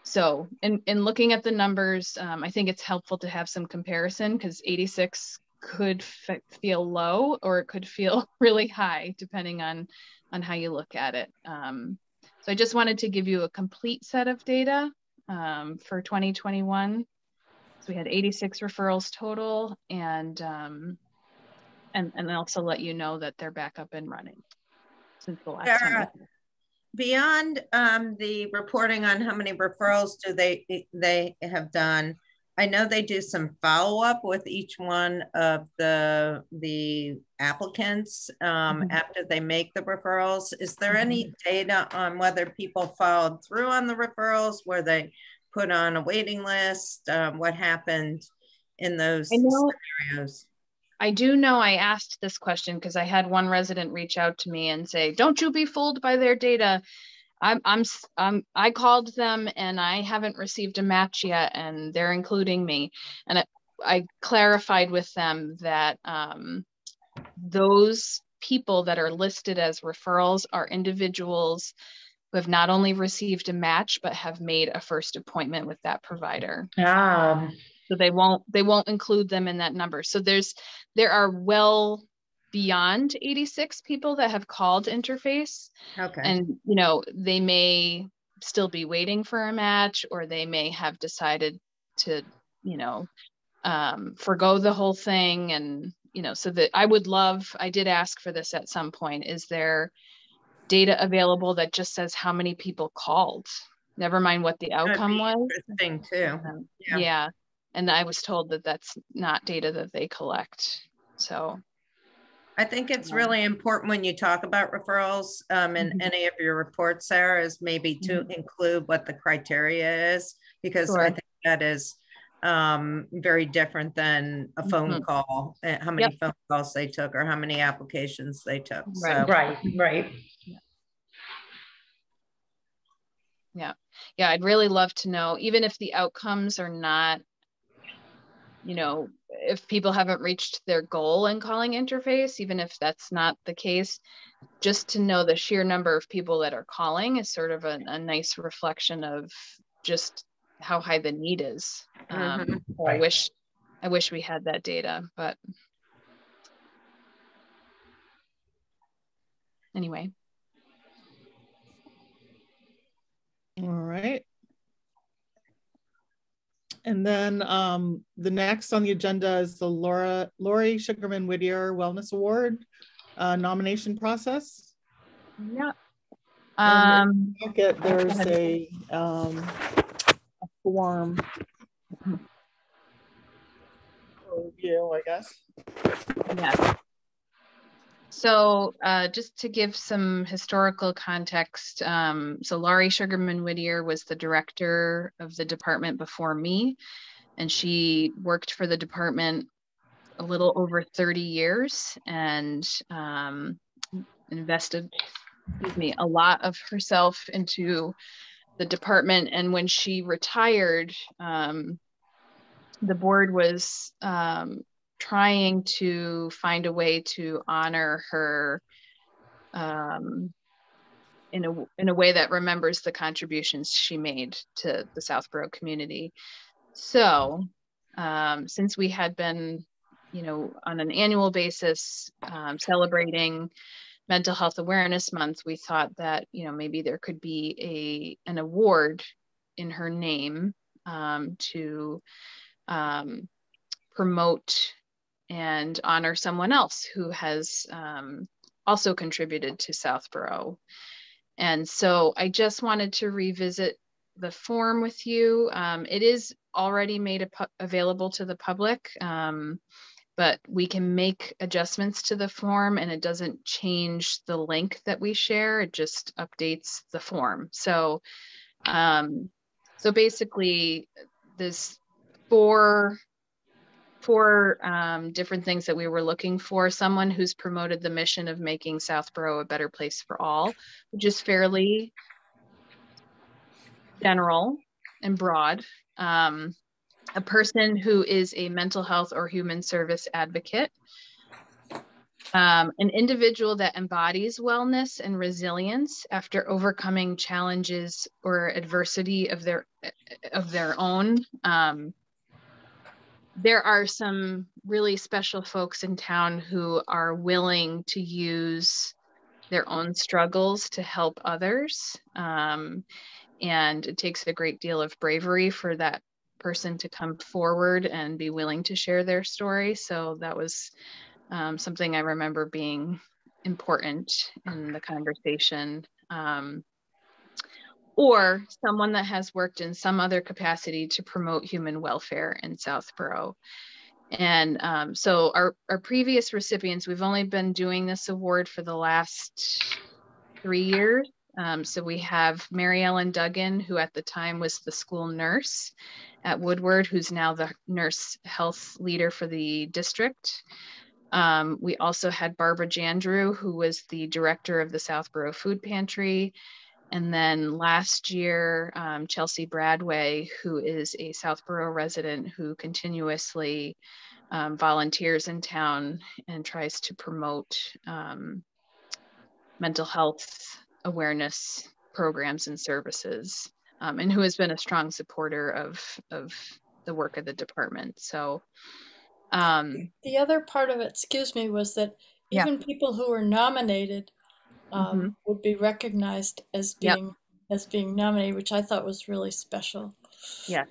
So in looking at the numbers, I think it's helpful to have some comparison, because 86 could feel low or it could feel really high depending on how you look at it. So I just wanted to give you a complete set of data for 2021. So we had 86 referrals total, and also let you know that they're back up and running since the last time. Beyond the reporting on how many referrals do they have done, I know they do some follow-up with each one of the applicants after they make the referrals. Is there any data on whether people followed through on the referrals? Were they put on a waiting list? What happened in those scenarios? I do know I asked this question because I had one resident reach out to me and say, "Don't you be fooled by their data. I called them and I haven't received a match yet, and they're including me." And I clarified with them that those people that are listed as referrals are individuals who have not only received a match, but have made a first appointment with that provider. So they won't include them in that number. So there are well beyond 86 people that have called Interface. Okay. And, they may still be waiting for a match, or they may have decided to, forgo the whole thing. And, so that I did ask for this at some point. Is there data available that just says how many people called? Never mind what the outcome was. Interesting too. Yeah. And I was told that that's not data that they collect. So I think it's really important when you talk about referrals in any of your reports, Sarah, is maybe to include what the criteria is, because I think that is very different than a phone call, how many phone calls they took or how many applications they took. Right, so. Right. Yeah, I'd really love to know, even if the outcomes are not, if people haven't reached their goal in calling Interface, even if that's not the case, just to know the sheer number of people that are calling is sort of a nice reflection of just how high the need is. I wish we had that data, but anyway. All right. And then the next on the agenda is the Lori Sugarman Whittier Wellness Award nomination process. Yeah. There's a form review, I guess. Yeah. So just to give some historical context, so Laurie Sugarman Whittier was the director of the department before me, and she worked for the department a little over 30 years and invested, a lot of herself into the department. And when she retired, the board was trying to find a way to honor her in a way that remembers the contributions she made to the Southborough community. So since we had been on an annual basis, celebrating Mental Health Awareness Month, we thought that, maybe there could be an award in her name to promote and honor someone else who has also contributed to Southborough. And so I just wanted to revisit the form with you. It is already made available to the public, but we can make adjustments to the form, and it doesn't change the link that we share. It just updates the form. So, so basically, there's four different things that we were looking for. Someone who's promoted the mission of making Southborough a better place for all, which is fairly general and broad. A person who is a mental health or human service advocate, an individual that embodies wellness and resilience after overcoming challenges or adversity of their own. There are some really special folks in town who are willing to use their own struggles to help others. And it takes a great deal of bravery for that person to come forward and be willing to share their story. So that was something I remember being important in the conversation. Or someone that has worked in some other capacity to promote human welfare in Southborough. And so our previous recipients, we've only been doing this award for the last 3 years. So we have Mary Ellen Duggan, who at the time was the school nurse at Woodward, who's now the nurse health leader for the district. We also had Barbara Jandrew, who was the director of the Southborough Food Pantry. And then last year, Chelsea Bradway, who is a Southborough resident who continuously volunteers in town and tries to promote mental health awareness programs and services, and who has been a strong supporter of the work of the department. So the other part of it, excuse me, was that even people who were nominated would be recognized as being nominated, which I thought was really special. Yeah,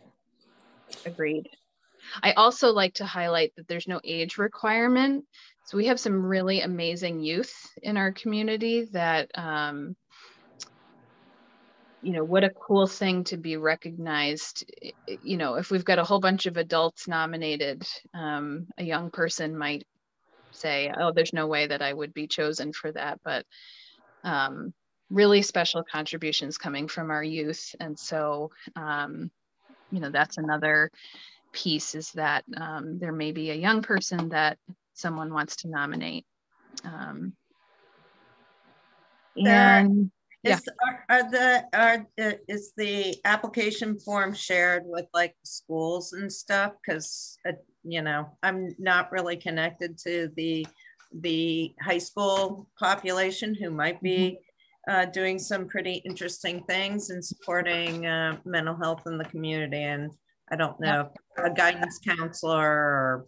agreed. I also like to highlight that there's no age requirement. So we have some really amazing youth in our community that, what a cool thing to be recognized. If we've got a whole bunch of adults nominated, a young person might say, oh, there's no way that I would be chosen for that. But really special contributions coming from our youth. And so, that's another piece, is that there may be a young person that someone wants to nominate. Is the application form shared with like schools and stuff? Because I'm not really connected to the high school population who might be doing some pretty interesting things and supporting mental health in the community. And I don't know, a guidance counselor or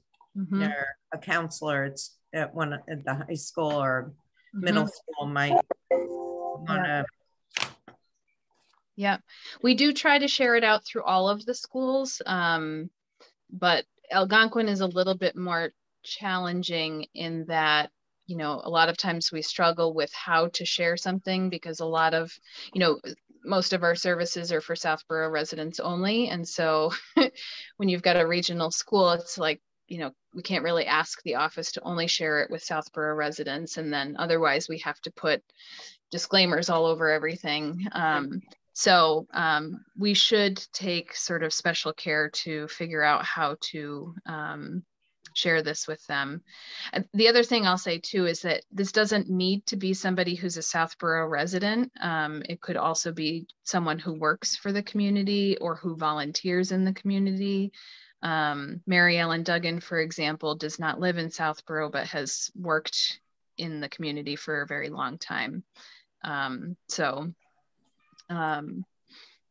a counselor at the high school or middle school might want to. Yeah, we do try to share it out through all of the schools, but Algonquin is a little bit more challenging in that, a lot of times we struggle with how to share something, because a lot of, most of our services are for Southborough residents only. And so when you've got a regional school, it's like, we can't really ask the office to only share it with Southborough residents. And then otherwise we have to put disclaimers all over everything. So we should take sort of special care to figure out how to share this with them. And the other thing I'll say too is that this doesn't need to be somebody who's a Southborough resident. It could also be someone who works for the community or who volunteers in the community. Mary Ellen Duggan, for example, does not live in Southborough, but has worked in the community for a very long time. So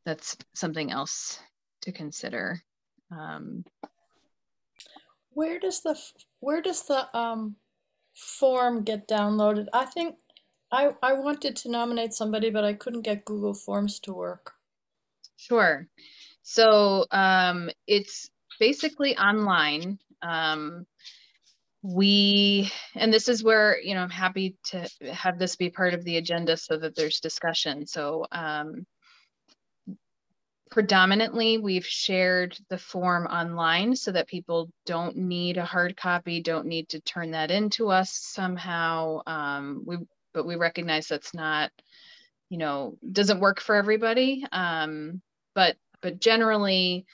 that's something else to consider. Where does the form get downloaded? I think I wanted to nominate somebody, but I couldn't get Google Forms to work. Sure. So it's basically online. And this is where, I'm happy to have this be part of the agenda so that there's discussion. So predominantly, we've shared the form online so that people don't need a hard copy, don't need to turn that into us somehow. But we recognize that's not, doesn't work for everybody. But generally,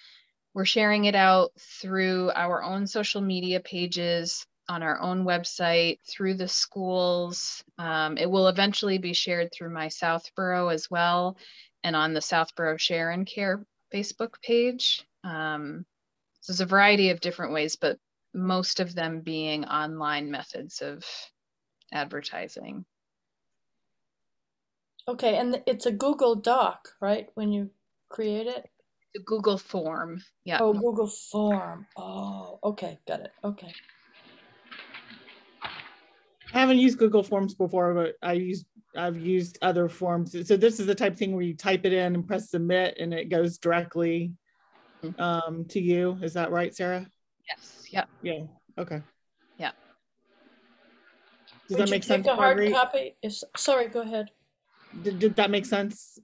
we're sharing it out through our own social media pages, on our own website, through the schools. It will eventually be shared through my Southborough as well, and on the Southborough Share and Care Facebook page. So there's a variety of different ways, but most of them being online methods of advertising. Okay, and it's a Google Doc, right? When you create it? The Google form, yeah. Oh, Google Form. Oh, okay, got it. Okay. I haven't used Google Forms before, but I've used other forms. So this is the type of thing where you type it in and press submit and it goes directly to you. Is that right, Sarah? Yes. Yep. Yeah. Okay. Yeah. Does that make sense, Take a hard Marguerite? copy? Sorry, go ahead. Did that make sense,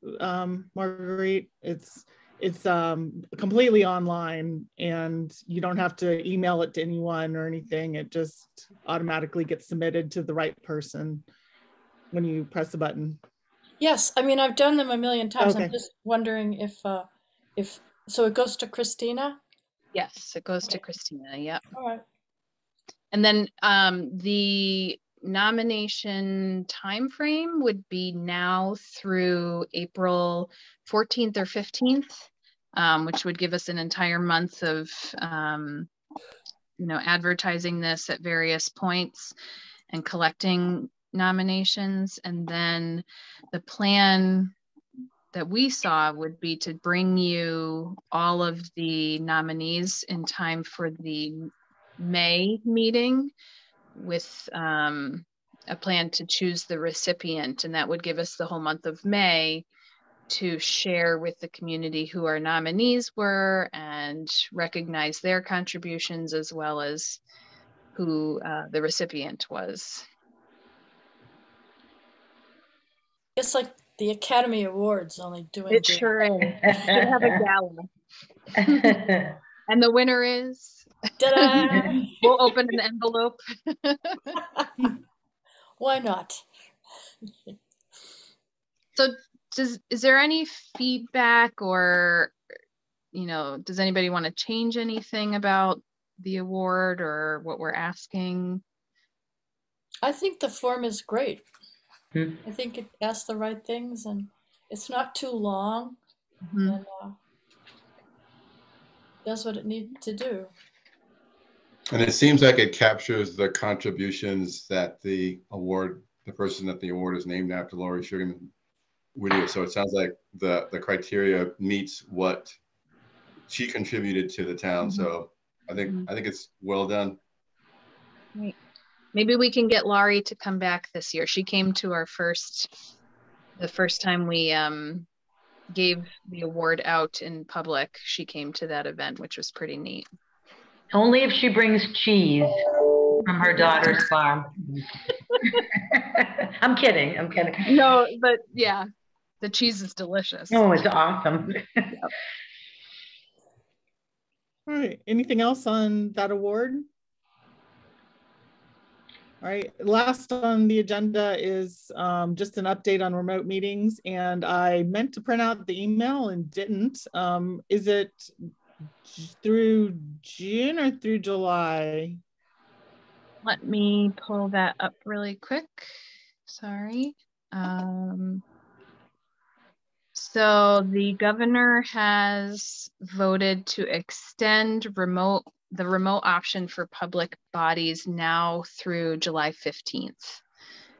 Marguerite? It's completely online and you don't have to email it to anyone or anything. It just automatically gets submitted to the right person when you press the button. Yes, I mean, I've done them a million times. Okay. I'm just wondering if so it goes to Christina? Yes, it goes to Christina. Yep. All right. And then the nomination timeframe would be now through April 14th or 15th, which would give us an entire month of advertising this at various points and collecting nominations. And then the plan that we saw would be to bring you all of the nominees in time for the May meeting, with a plan to choose the recipient, and that would give us the whole month of May to share with the community who our nominees were and recognize their contributions, as well as who the recipient was. It's like the Academy Awards, only doing It sure is. Should have a gala. And the winner is? Ta-da! We'll open an envelope. Why not? So is there any feedback, or, does anybody want to change anything about the award or what we're asking? I think the form is great. I think it asks the right things and it's not too long and does what it needs to do. And it seems like it captures the contributions that the person that the award is named after, Laurie Sugarman Whittier. So it sounds like the criteria meets what she contributed to the town. So I think it's well done. Right. Maybe we can get Laurie to come back this year. She came to the first time we gave the award out in public. She came to that event, which was pretty neat. Only if she brings cheese from her daughter's farm. I'm kidding. No, but yeah, the cheese is delicious. Oh, it's awesome. Yep. All right. Anything else on that award? All right. Last on the agenda is just an update on remote meetings. And I meant to print out the email and didn't. Is it through June or through July? Let me pull that up really quick. Sorry. So the governor has voted to extend the remote option for public bodies now through July 15th.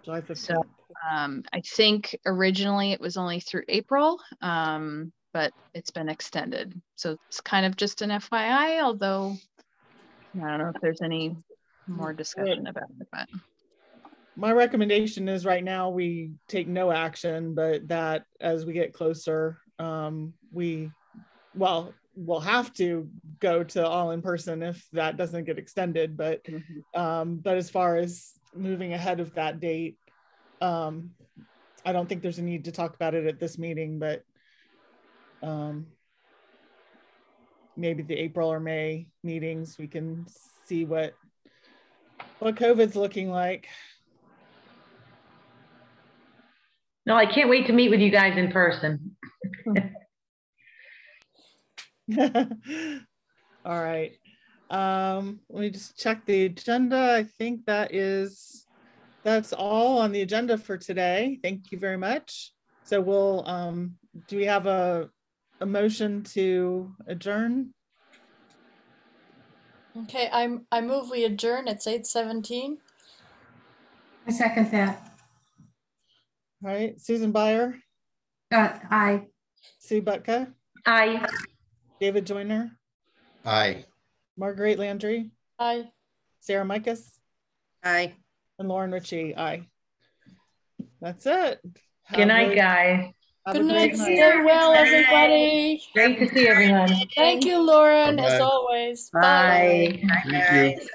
July 15th. So I think originally it was only through April, but it's been extended. So it's kind of just an FYI, although I don't know if there's any more discussion about it, but my recommendation is right now we take no action, but that as we get closer, we'll have to go to all in person if that doesn't get extended. But but as far as moving ahead of that date, I don't think there's a need to talk about it at this meeting, but maybe the April or May meetings, we can see what COVID's looking like. No, I can't wait to meet with you guys in person. All right. Let me just check the agenda. I think that's all on the agenda for today. Thank you very much. So we'll, do we have a motion to adjourn? Okay, I move we adjourn. It's 8:17. I second that. All right, Susan Byer, Aye. Sue Butka, Aye. David Joyner, Aye. Marguerite Landry, Aye. Sarah Micus, Aye. and Lauren Ritchie. Aye. That's it. Good night, guys. Have a Good great night. Stay well, everybody. Great to see everyone. Thank you, Lauren, as Bye-bye. always. Bye. Thank you.